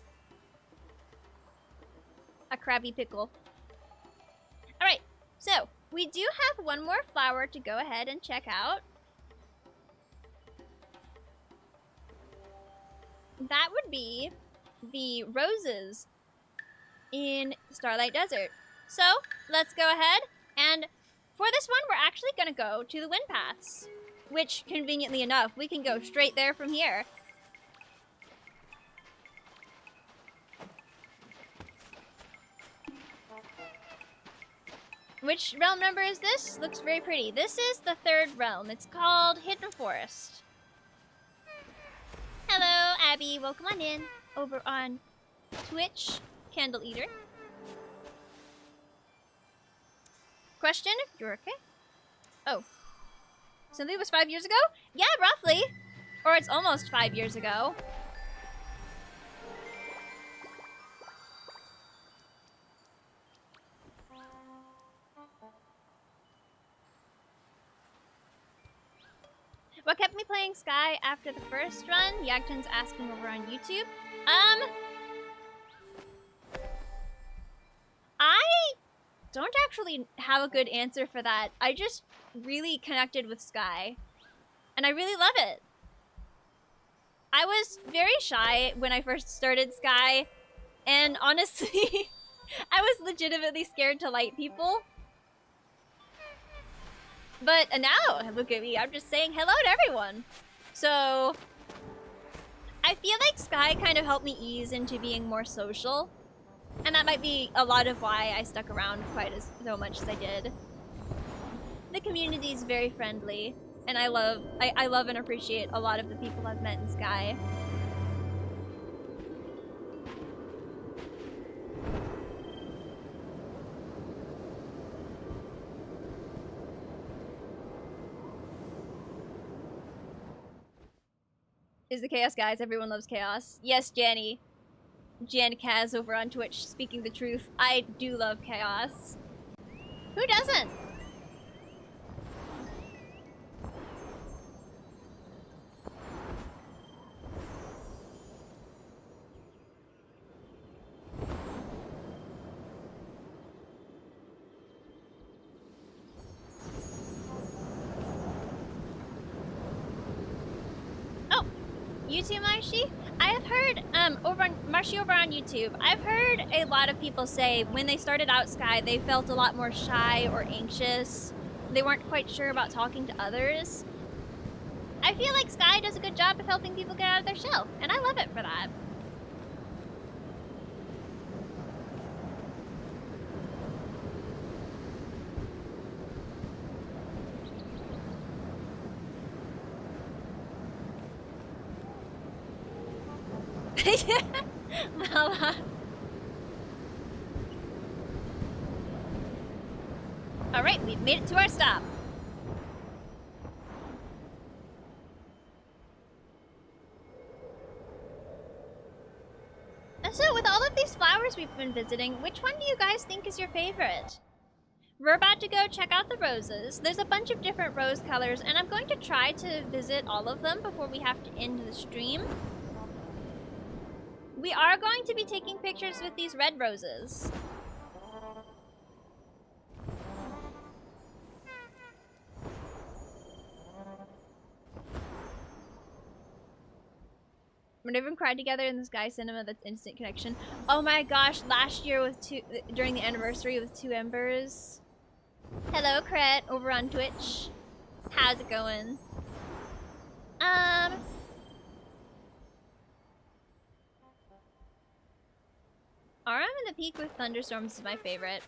A crabby pickle. Alright, so we do have one more flower to go ahead and check out. That would be the roses in Starlight Desert. So let's go ahead, and for this one we're actually going to go to the wind paths, which conveniently enough we can go straight there from here. Which realm number is this? Looks very pretty. This is the 3rd realm. It's called Hidden Forest. Hello, Abby. Welcome on in. Over on Twitch, Candle Eater. Question, if you're okay? Oh. Something was 5 years ago? Yeah, roughly. Or it's almost 5 years ago. What kept me playing Sky after the first run? Yagton's asking over on YouTube. I don't actually have a good answer for that. I just really connected with Sky. And I really love it. I was very shy when I first started Sky. And honestly, I was legitimately scared to light people. But now, look at me, I'm just saying hello to everyone. So, I feel like Sky kind of helped me ease into being more social. And that might be a lot of why I stuck around quite so much as I did. The community is very friendly. And I love and appreciate a lot of the people I've met in Sky. Is the chaos, guys? Everyone loves chaos. Yes, Janny. Jan Kaz over on Twitch, speaking the truth. I do love chaos. Who doesn't? You too, Marshy? I have heard, Marshy over on YouTube, I've heard a lot of people say when they started out Sky, they felt a lot more shy or anxious. They weren't quite sure about talking to others. I feel like Sky does a good job of helping people get out of their shell, and I love it for that. Lala. Alright, we've made it to our stop. And so, with all of these flowers we've been visiting, which one do you guys think is your favorite? We're about to go check out the roses. There's a bunch of different rose colors, and I'm going to try to visit all of them before we have to end the stream. We are going to be taking pictures with these red roses. We're never cried together in the Sky Cinema. That's instant connection. Oh my gosh, last year with during the anniversary with 2 Embers. Hello, Cret, over on Twitch. How's it going? Aram in the Peak with thunderstorms is my favorite.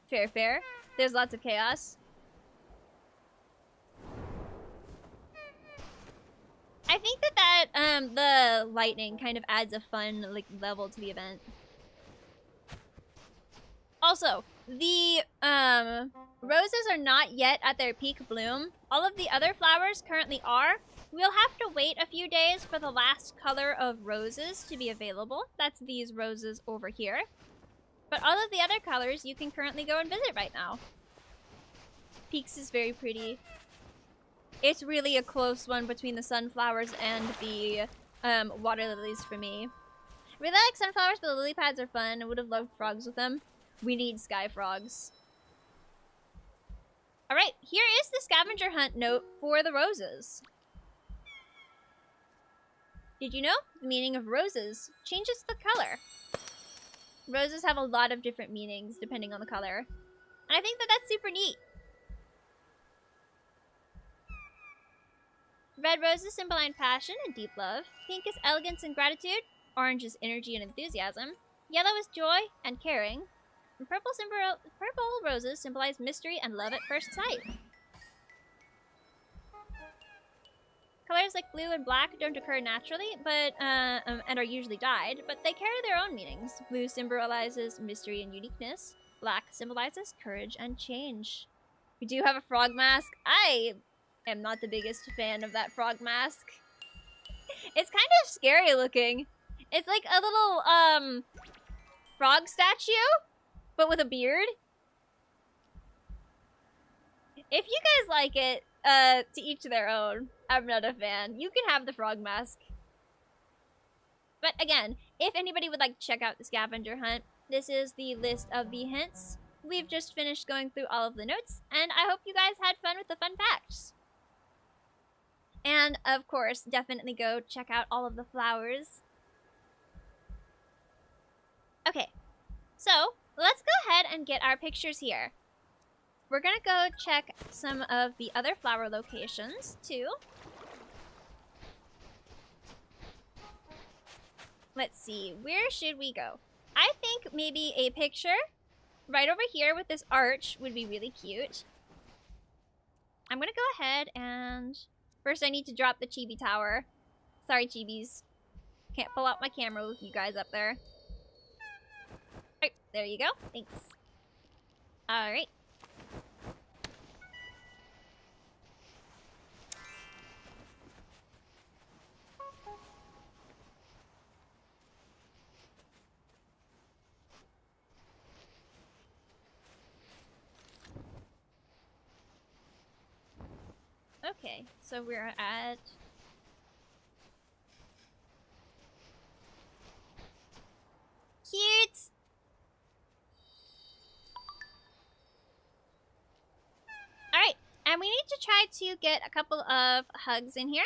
Fair, fair. There's lots of chaos. I think that the lightning kind of adds a fun like level to the event. Also, the roses are not yet at their peak bloom. All of the other flowers currently are. We'll have to wait a few days for the last color of roses to be available. That's these roses over here. But all of the other colors you can currently go and visit right now. Peaks is very pretty. It's really a close one between the sunflowers and the water lilies for me. I really like sunflowers, but the lily pads are fun. I would have loved frogs with them. We need sky frogs. Alright, here is the scavenger hunt note for the roses. Did you know the meaning of roses changes the color? Roses have a lot of different meanings depending on the color. And I think that that's super neat. Red roses symbolize passion and deep love. Pink is elegance and gratitude. Orange is energy and enthusiasm. Yellow is joy and caring. And purple roses symbolize mystery and love at first sight. Colors like blue and black don't occur naturally, but and are usually dyed, but they carry their own meanings. Blue symbolizes mystery and uniqueness. Black symbolizes courage and change. We do have a frog mask. I am not the biggest fan of that frog mask. It's kind of scary looking. It's like a little frog statue, but with a beard. If you guys like it, to each their own. I'm not a fan. You can have the frog mask. But again, if anybody would like to check out the scavenger hunt, this is the list of the hints. We've just finished going through all of the notes, and I hope you guys had fun with the fun facts. And of course, definitely go check out all of the flowers. Okay, so let's go ahead and get our pictures here. We're gonna go check some of the other flower locations too. Let's see, where should we go? I think maybe a picture right over here with this arch would be really cute. I'm gonna go ahead and first I need to drop the chibi tower. Sorry, chibis. Can't pull out my camera with you guys up there. Alright, there you go. Thanks. Alright. Okay, so we're at... Cute! Alright, and we need to try to get a couple of hugs in here.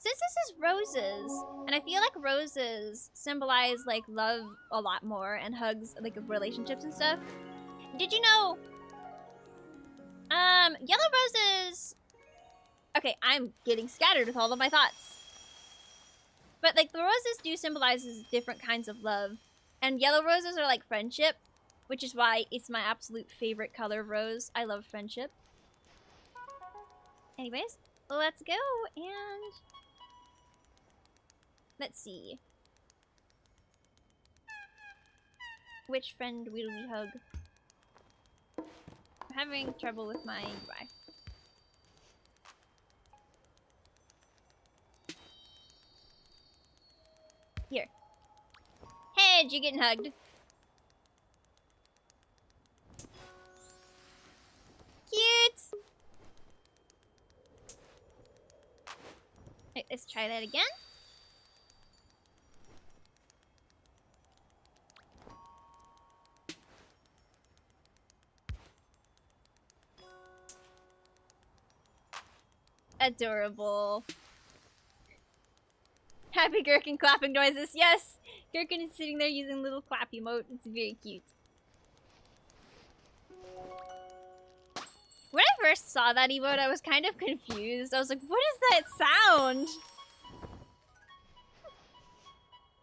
Since this is roses, and I feel like roses symbolize like love a lot more and hugs like relationships and stuff. Did you know yellow roses, okay, I'm getting scattered with all of my thoughts. But like the roses do symbolize different kinds of love. And yellow roses are like friendship, which is why it's my absolute favorite color of rose. I love friendship. Anyways, let's go and let's see. Which friend will we hug? I'm having trouble with my UI. Here. Hedge, you're getting hugged. Cute! Right, let's try that again. Adorable. Happy Gherkin clapping noises. Yes! Gherkin is sitting there using little clap emote. It's very cute. When I first saw that emote, I was kind of confused. I was like, what is that sound?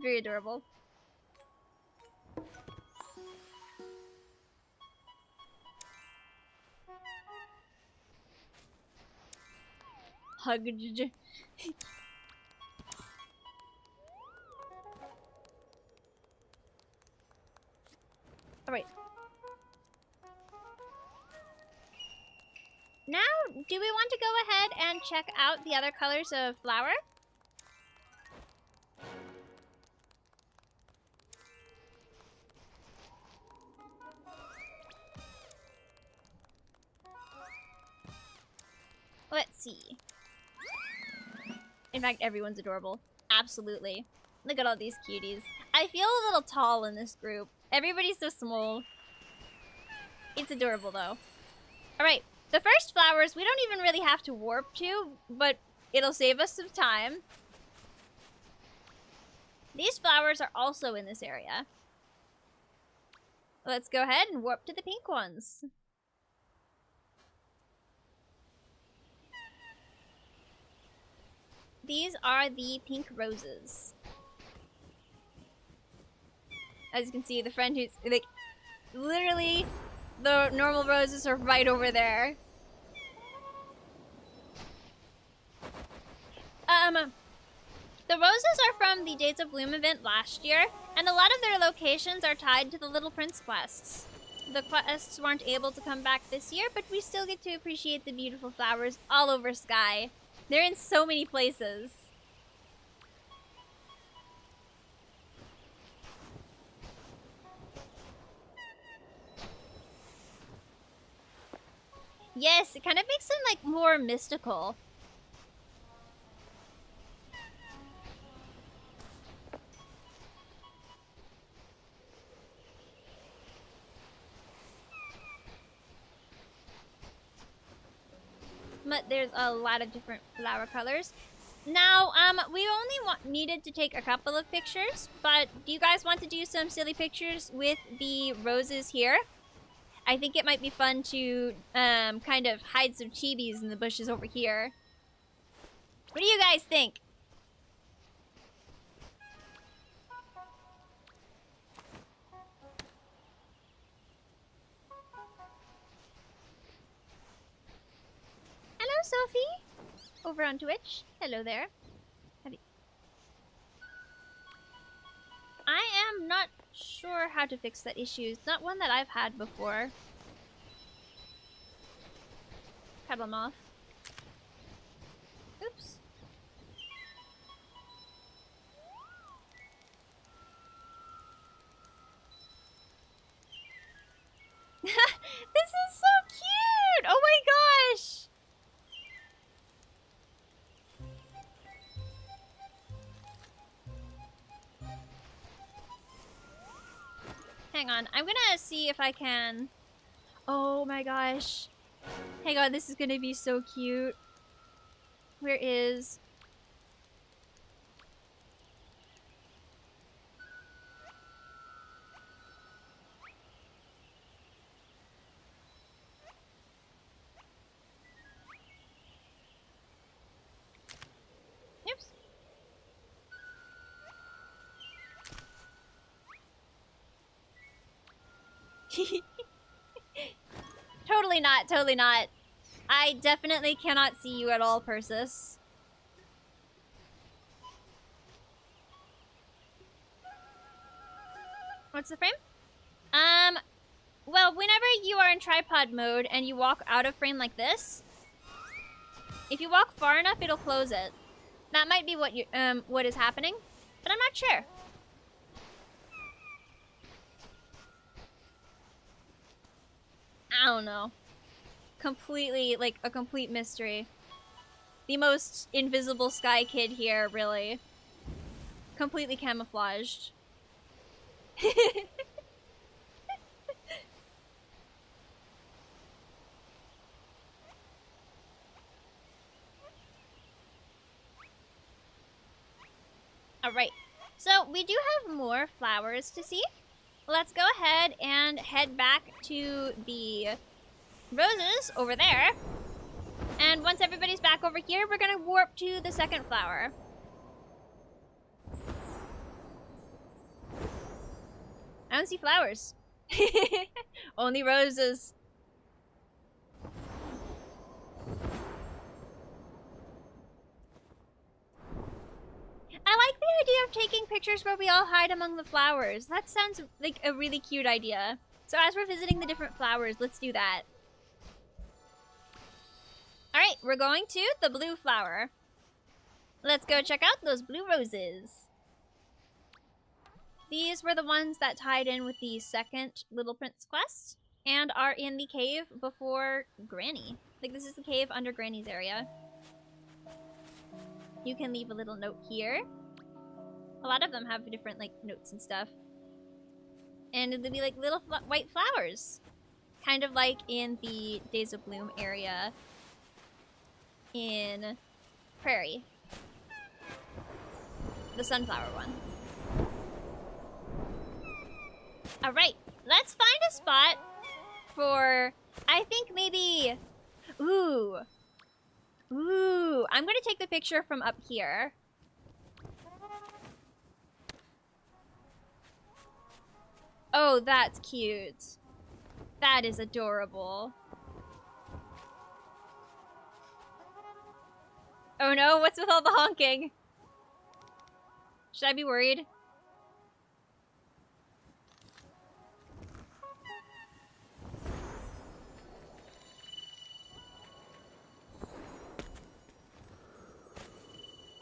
Very adorable. Hug. Alright. Now, do we want to go ahead and check out the other colors of flower? Let's see. In fact, everyone's adorable. Absolutely. Look at all these cuties. I feel a little tall in this group. Everybody's so small. It's adorable, though. Alright, the first flowers we don't even really have to warp to, but it'll save us some time. These flowers are also in this area. Let's go ahead and warp to the pink ones. These are the pink roses. As you can see, the friend who's like, literally, the normal roses are right over there. The roses are from the Days of Bloom event last year, and a lot of their locations are tied to the Little Prince quests. The quests weren't able to come back this year, but we still get to appreciate the beautiful flowers all over Sky. They're in so many places. Yes, it kind of makes them like more mystical. But there's a lot of different flower colors. Now, we only needed to take a couple of pictures, but do you guys want to do some silly pictures with the roses here? I think it might be fun to kind of hide some chibis in the bushes over here. What do you guys think? Hello, Sophie. Over on Twitch. Hello there. I am not sure how to fix that issue. It's not one that I've had before. Cuddle moth. Oops. This is so cute! Oh my gosh! Hang on, I'm gonna see if I can... Oh my gosh. Hang on, this is gonna be so cute. Where is... Totally not, totally not. I definitely cannot see you at all, Persis. What's the frame? Well, whenever you are in tripod mode and you walk out of frame like this, if you walk far enough, it'll close it. That might be what is happening, but I'm not sure. I don't know. Completely, like, a complete mystery. The most invisible sky kid here, really. Completely camouflaged. Alright, so we do have more flowers to see. Let's go ahead and head back to the roses over there. And once everybody's back over here, we're gonna warp to the second flower. I don't see flowers. Only roses. I like the idea of taking pictures where we all hide among the flowers. That sounds like a really cute idea. So as we're visiting the different flowers, let's do that. Alright, we're going to the blue flower. Let's go check out those blue roses. These were the ones that tied in with the second Little Prince quest and are in the cave before Granny. Like, this is the cave under Granny's area. You can leave a little note here. A lot of them have different, like, notes and stuff. And it'll be like little white flowers. Kind of like in the Days of Bloom area in Prairie. The sunflower one. Alright, let's find a spot for, I think maybe, ooh, I'm gonna take the picture from up here. Oh, that's cute. That is adorable. Oh no, what's with all the honking? Should I be worried?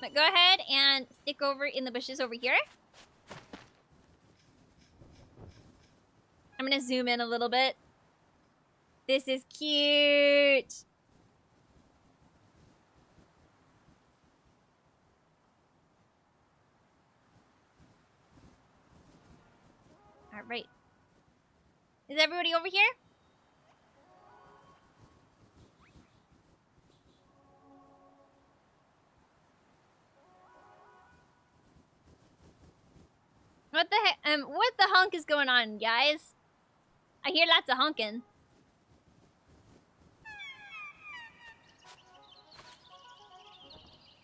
But go ahead and stick over in the bushes over here. I'm gonna zoom in a little bit. This is cute. All right. Is everybody over here? What the heck? What the honk is going on, guys? I hear lots of honking.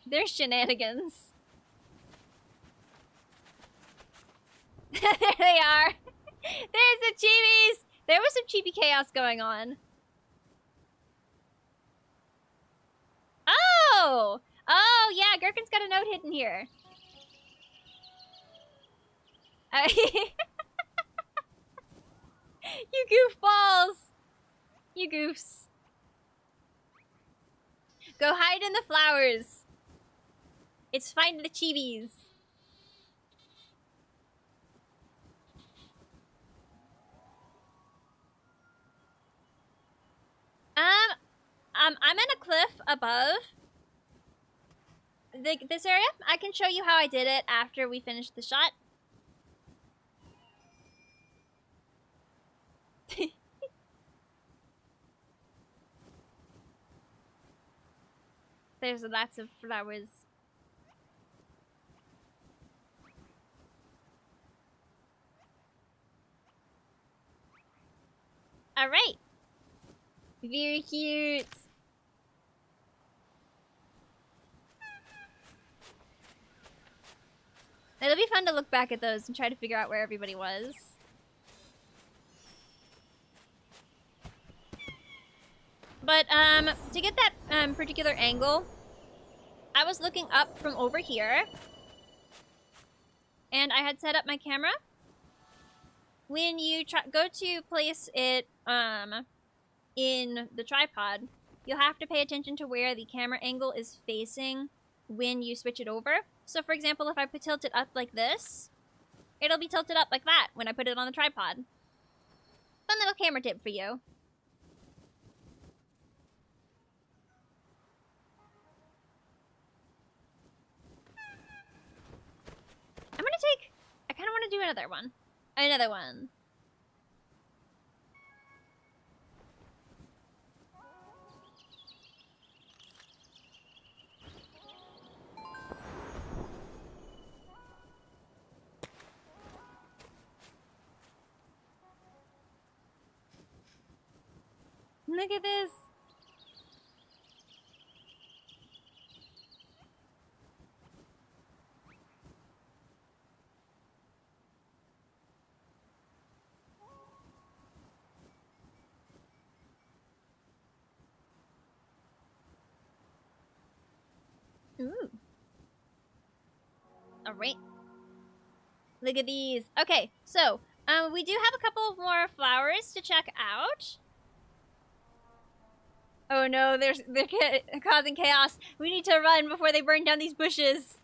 There's shenanigans. There they are. There's the chibis. There was some chibi chaos going on. Oh! Oh, yeah, Gherkin's got a note hidden here. You goofballs! You goofs. Go hide in the flowers. It's find the chibis. I'm in a cliff above this area. I can show you how I did it after we finish the shot. There's lots of flowers. Alright. Very cute. It'll be fun to look back at those and try to figure out where everybody was. But to get that particular angle, I was looking up from over here, and I had set up my camera. When you go to place it in the tripod, you'll have to pay attention to where the camera angle is facing when you switch it over. So for example, if I tilt it up like this, it'll be tilted up like that when I put it on the tripod. Fun little camera tip for you. I kind of want to do another one. Another one. Look at this. Ooh. All right. Look at these. Okay, so we do have a couple more flowers to check out. Oh no, they're causing chaos. We need to run before they burn down these bushes.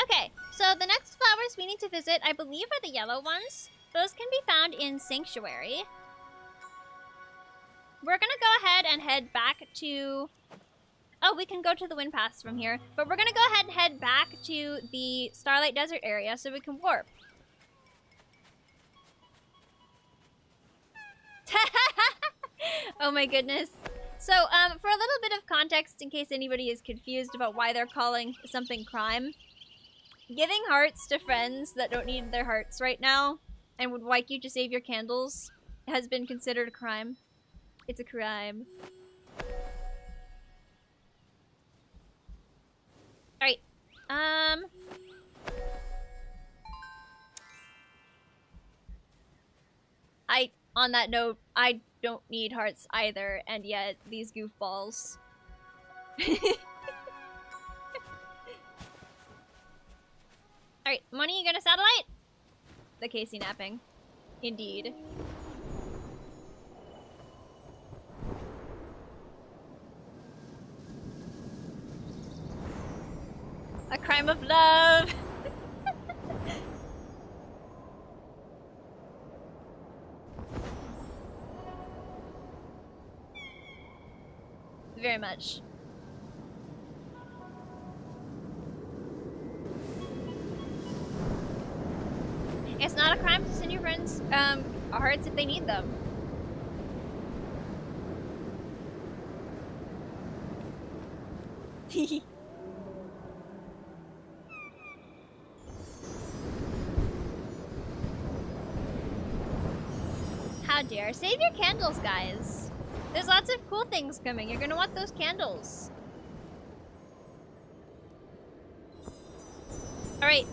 Okay, so the next flowers we need to visit, I believe, are the yellow ones. Those can be found in Sanctuary. We're gonna go ahead and head back to... Oh, we can go to the wind paths from here. But we're gonna go ahead and head back to the Starlight Desert area so we can warp. Oh my goodness. So, for a little bit of context, in case anybody is confused about why they're calling something crime, giving hearts to friends that don't need their hearts right now and would like you to save your candles has been considered a crime. It's a crime. Alright. On that note, I don't need hearts either, and yet these goofballs. Alright, money, you got a satellite? The Casey napping. Indeed. A crime of love! Very much. It's not a crime to send your friends hearts if they need them. How dare. Save your candles, guys. There's lots of cool things coming. You're gonna want those candles. Alright.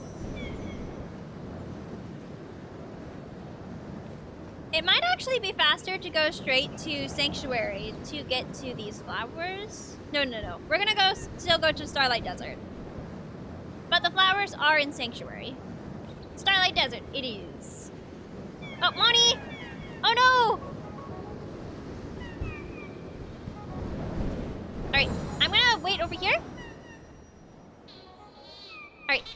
It might actually be faster to go straight to Sanctuary to get to these flowers. No. We're gonna still go to Starlight Desert. But the flowers are in Sanctuary. Starlight Desert, it is. Oh, Moni! Oh no! Alright, I'm gonna wait over here. Alright.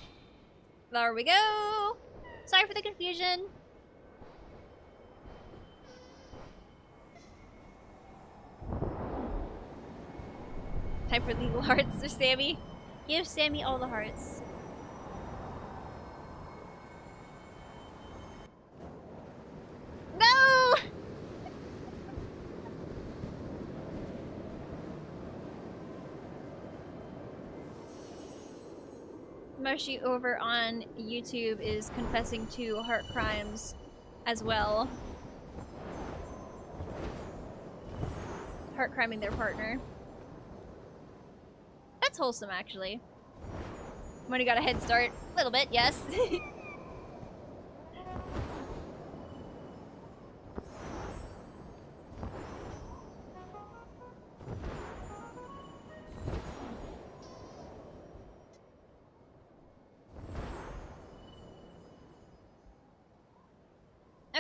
There we go. Sorry for the confusion. Time for legal hearts to Sammy. Give Sammy all the hearts. No! Moshi over on YouTube is confessing to heart crimes as well. Heart criming their partner. That's wholesome, actually. Money got a head start. A little bit, yes.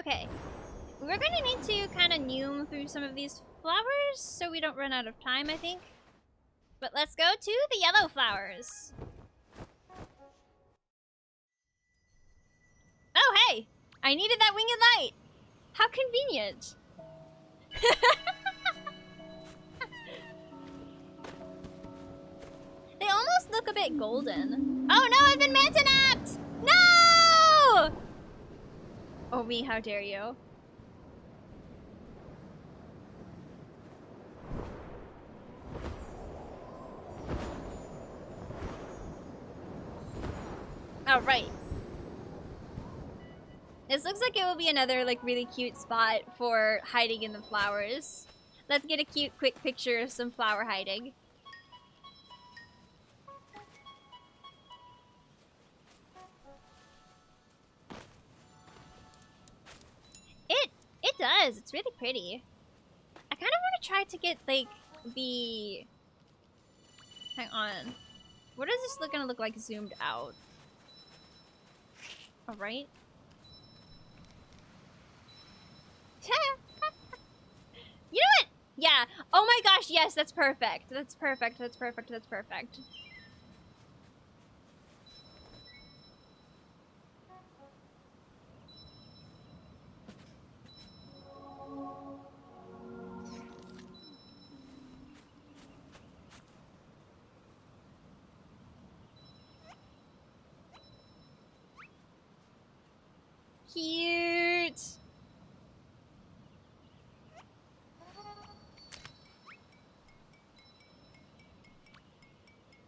Okay. We're gonna need to kind of noom through some of these flowers so we don't run out of time, I think. But let's go to the yellow flowers. Oh, hey! I needed that winged light! How convenient! They almost look a bit golden. Oh no, I've been manta-napped! No! Oh me, how dare you. Oh, right. This looks like it will be another, like, really cute spot for hiding in the flowers. Let's get a cute, quick picture of some flower hiding. It does. It's really pretty. I kind of want to try to get, like, the... Hang on. What is this gonna look like zoomed out? Alright. You know what? Yeah. Oh my gosh, yes, that's perfect. That's perfect, that's perfect, that's perfect. Cute.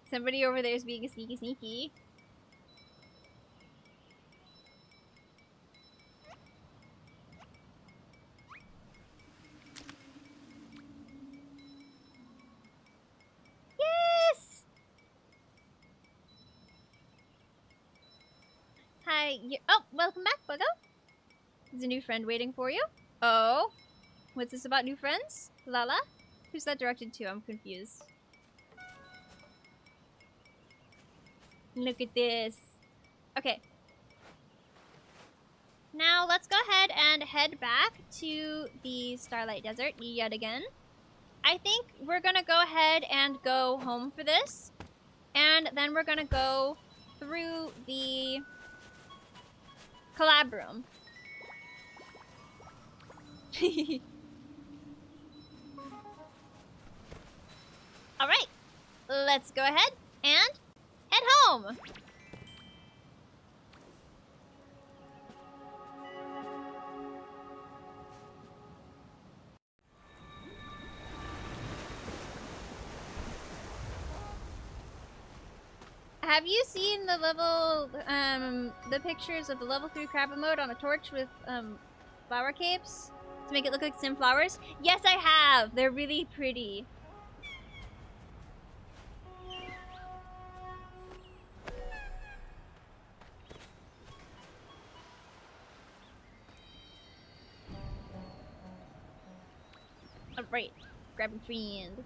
Somebody over there is being a sneaky sneaky. Yes! Hi, oh, welcome back, Buggo. There's a new friend waiting for you. Oh, what's this about new friends? Lala? Who's that directed to? I'm confused. Look at this. Okay. Now let's go ahead and head back to the Starlight Desert yet again. I think we're gonna go ahead and go home for this. And then we're gonna go through the collab room. Alright, let's go ahead and head home. Have you seen the level, the pictures of the level 3 crab mode on a torch with, flower capes? To make it look like sim flowers? Yes, I have! They're really pretty. Alright, grab a friend.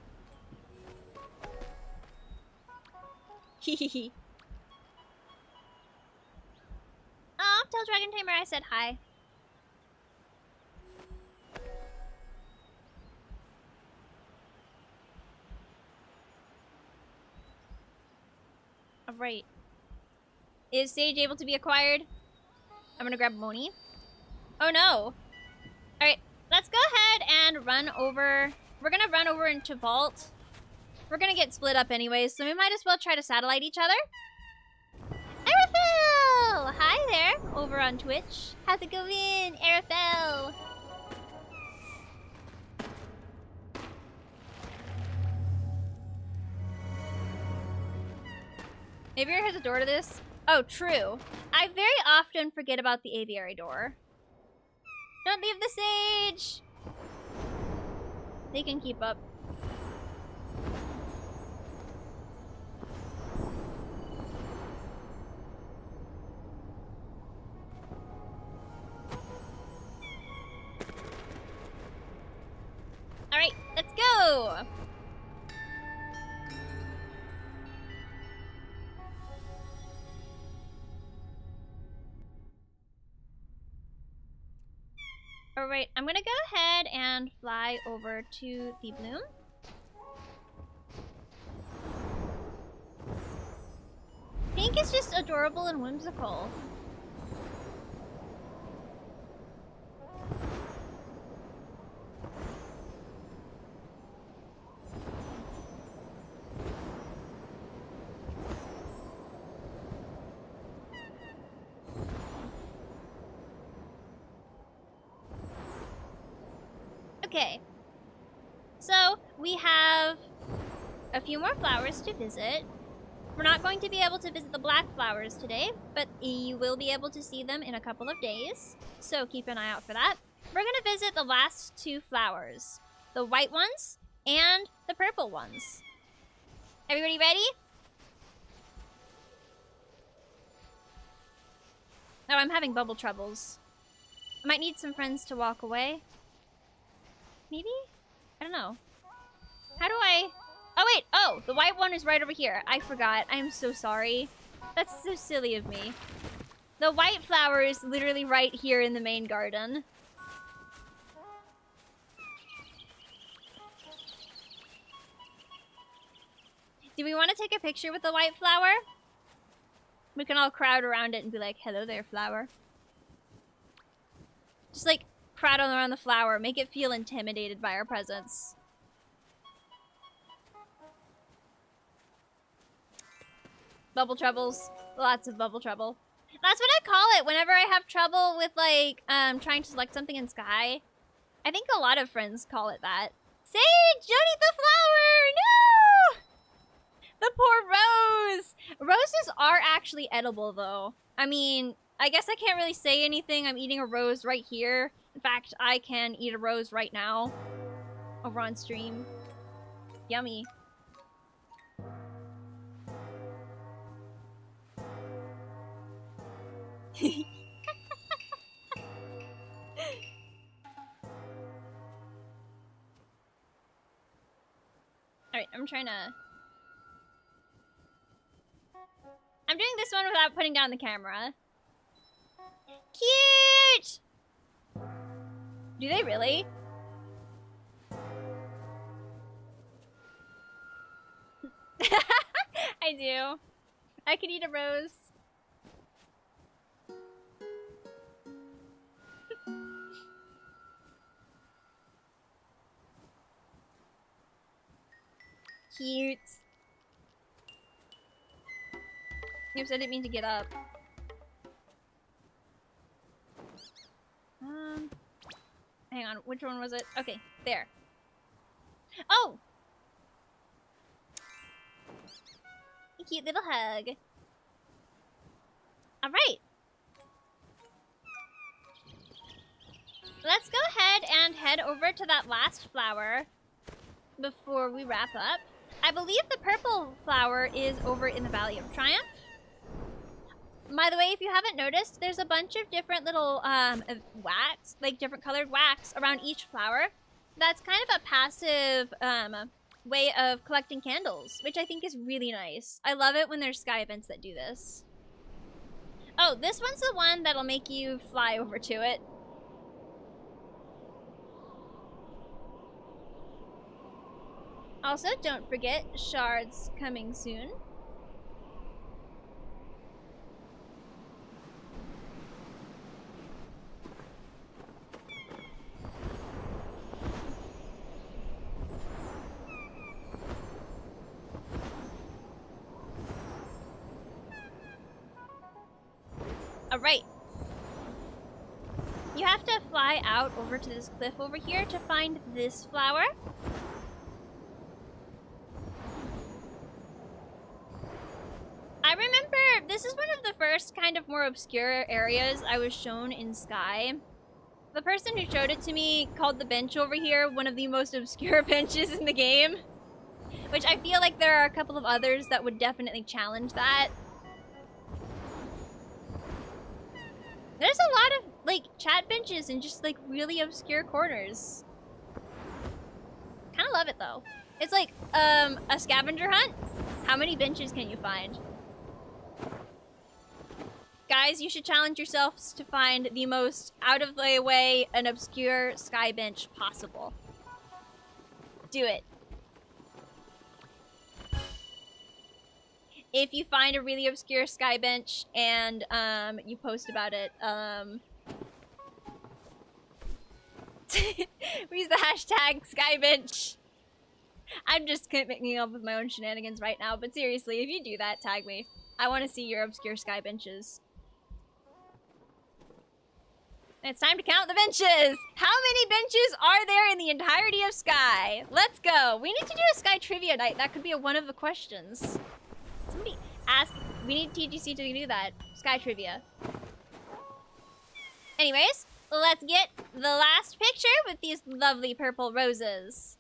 Hehehe. Oh, tell Dragon Tamer I said hi. Alright. Is Sage able to be acquired? I'm gonna grab Moni. Oh no! Alright, let's go ahead and run over. We're gonna run over into Vault. We're gonna get split up anyways, so we might as well try to satellite each other. Arafel! Hi there, over on Twitch. How's it going, Arafel? Maybe there's a door to this. Oh, true. I very often forget about the aviary door. Don't leave the sage! They can keep up. Alright, let's go! Alright, I'm gonna go ahead and fly over to the bloom. Pink is just adorable and whimsical. Okay, so we have a few more flowers to visit. We're not going to be able to visit the black flowers today, but you will be able to see them in a couple of days, so keep an eye out for that. We're going to visit the last two flowers, the white ones and the purple ones. Everybody ready? Oh, I'm having bubble troubles. I might need some friends to walk away. Maybe? I don't know. How do I... Oh, wait. Oh, the white one is right over here. I forgot. I'm so sorry. That's so silly of me. The white flower is literally right here in the main garden. Do we want to take a picture with the white flower? We can all crowd around it and be like, hello there, flower. Just like crowd around the flower, make it feel intimidated by our presence. Bubble troubles. Lots of bubble trouble. That's what I call it whenever I have trouble with, like, trying to select something in Sky. I think a lot of friends call it that. Sage! Don't eat the flower! No! The poor rose! Roses are actually edible, though. I mean, I guess I can't really say anything. I'm eating a rose right here. In fact, I can eat a rose right now. Over on stream. Yummy. Alright, I'm doing this one without putting down the camera. Cute! Do they really? I do. I could eat a rose. Cute. Oops, I didn't mean to get up. Hang on, which one was it? Okay, there. Oh! A cute little hug. Alright. Let's go ahead and head over to that last flower before we wrap up. I believe the purple flower is over in the Valley of Triumph. By the way, if you haven't noticed, there's a bunch of different little wax, like different colored wax around each flower. That's kind of a passive way of collecting candles, which I think is really nice. I love it when there's Sky events that do this. Oh, this one's the one that'll make you fly over to it. Also, don't forget, shards coming soon. Alright. You have to fly out over to this cliff over here to find this flower. I remember this is one of the first kind of more obscure areas I was shown in Sky. The person who showed it to me called the bench over here one of the most obscure benches in the game. Which I feel like there are a couple of others that would definitely challenge that. There's a lot of, like, chat benches in just, like, really obscure corners. Kind of love it, though. It's like, a scavenger hunt. How many benches can you find? Guys, you should challenge yourselves to find the most out-of-the-way and obscure sky bench possible. Do it. If you find a really obscure sky bench and you post about it, we use the hashtag skybench. I'm just coming up with my own shenanigans right now, but seriously, if you do that, tag me. I want to see your obscure sky benches. And it's time to count the benches! How many benches are there in the entirety of Sky? Let's go! We need to do a Sky trivia night. That could be one of the questions. Somebody ask. We need TGC to do that. Sky trivia. Anyways, let's get the last picture with these lovely purple roses.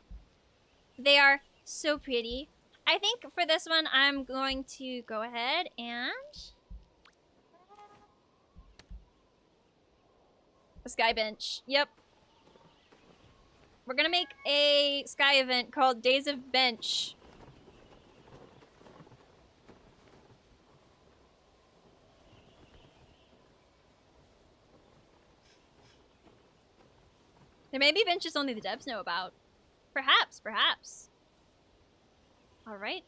They are so pretty. I think for this one, I'm going to go ahead and... a sky bench. Yep. We're gonna make a sky event called Days of Bench. There may be benches only the devs know about. Perhaps, perhaps. Alright.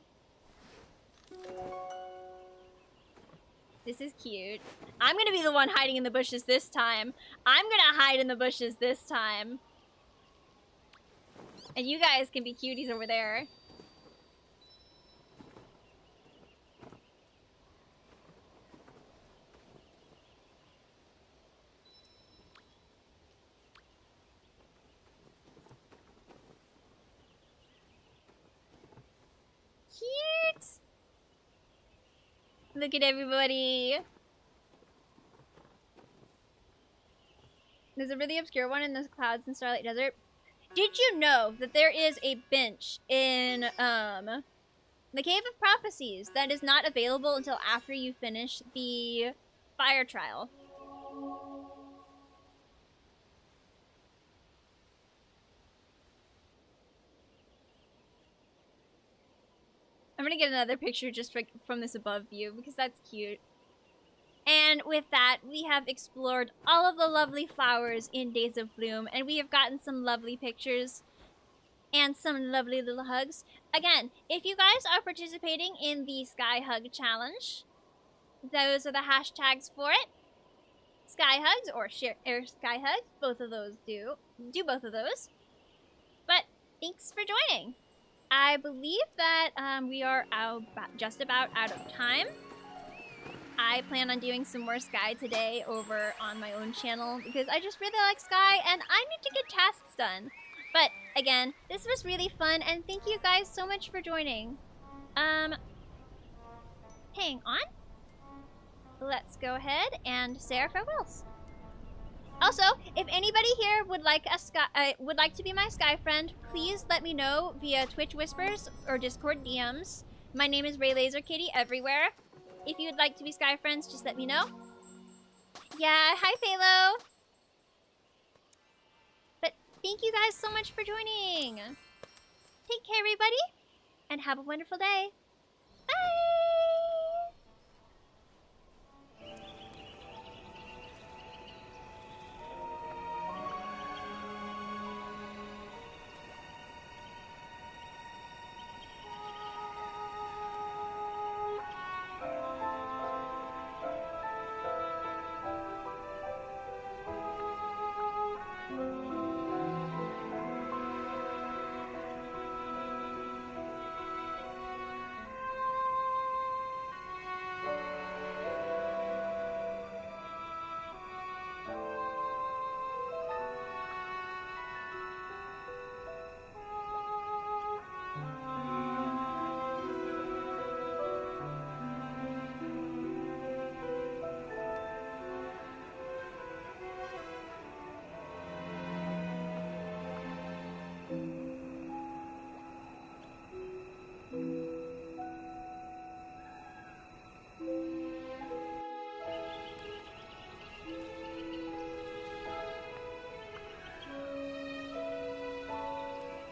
This is cute. I'm gonna be the one hiding in the bushes this time. I'm gonna hide in the bushes this time. And you guys can be cuties over there. Cute! Look at everybody. There's a really obscure one in the clouds in Starlight Desert. Did you know that there is a bench in the Cave of Prophecies that is not available until after you finish the fire trial? I'm gonna get another picture just from this above view because that's cute. And with that, we have explored all of the lovely flowers in Days of Bloom, and we have gotten some lovely pictures and some lovely little hugs. Again, if you guys are participating in the Sky Hug Challenge, those are the hashtags for it. Sky Hugs or Sky Hugs, both of those do both of those. But thanks for joining. I believe that we are just about out of time. I plan on doing some more Sky today over on my own channel because I just really like Sky and I need to get tasks done. But again, this was really fun and thank you guys so much for joining. Hang on. Let's go ahead and say our farewells. Also, if anybody here would like to be my Sky friend, please let me know via Twitch Whispers or Discord DMs. My name is Ray Laser Kitty everywhere. If you would like to be Sky friends, just let me know. Yeah, hi Phalo. But thank you guys so much for joining. Take care, everybody, and have a wonderful day.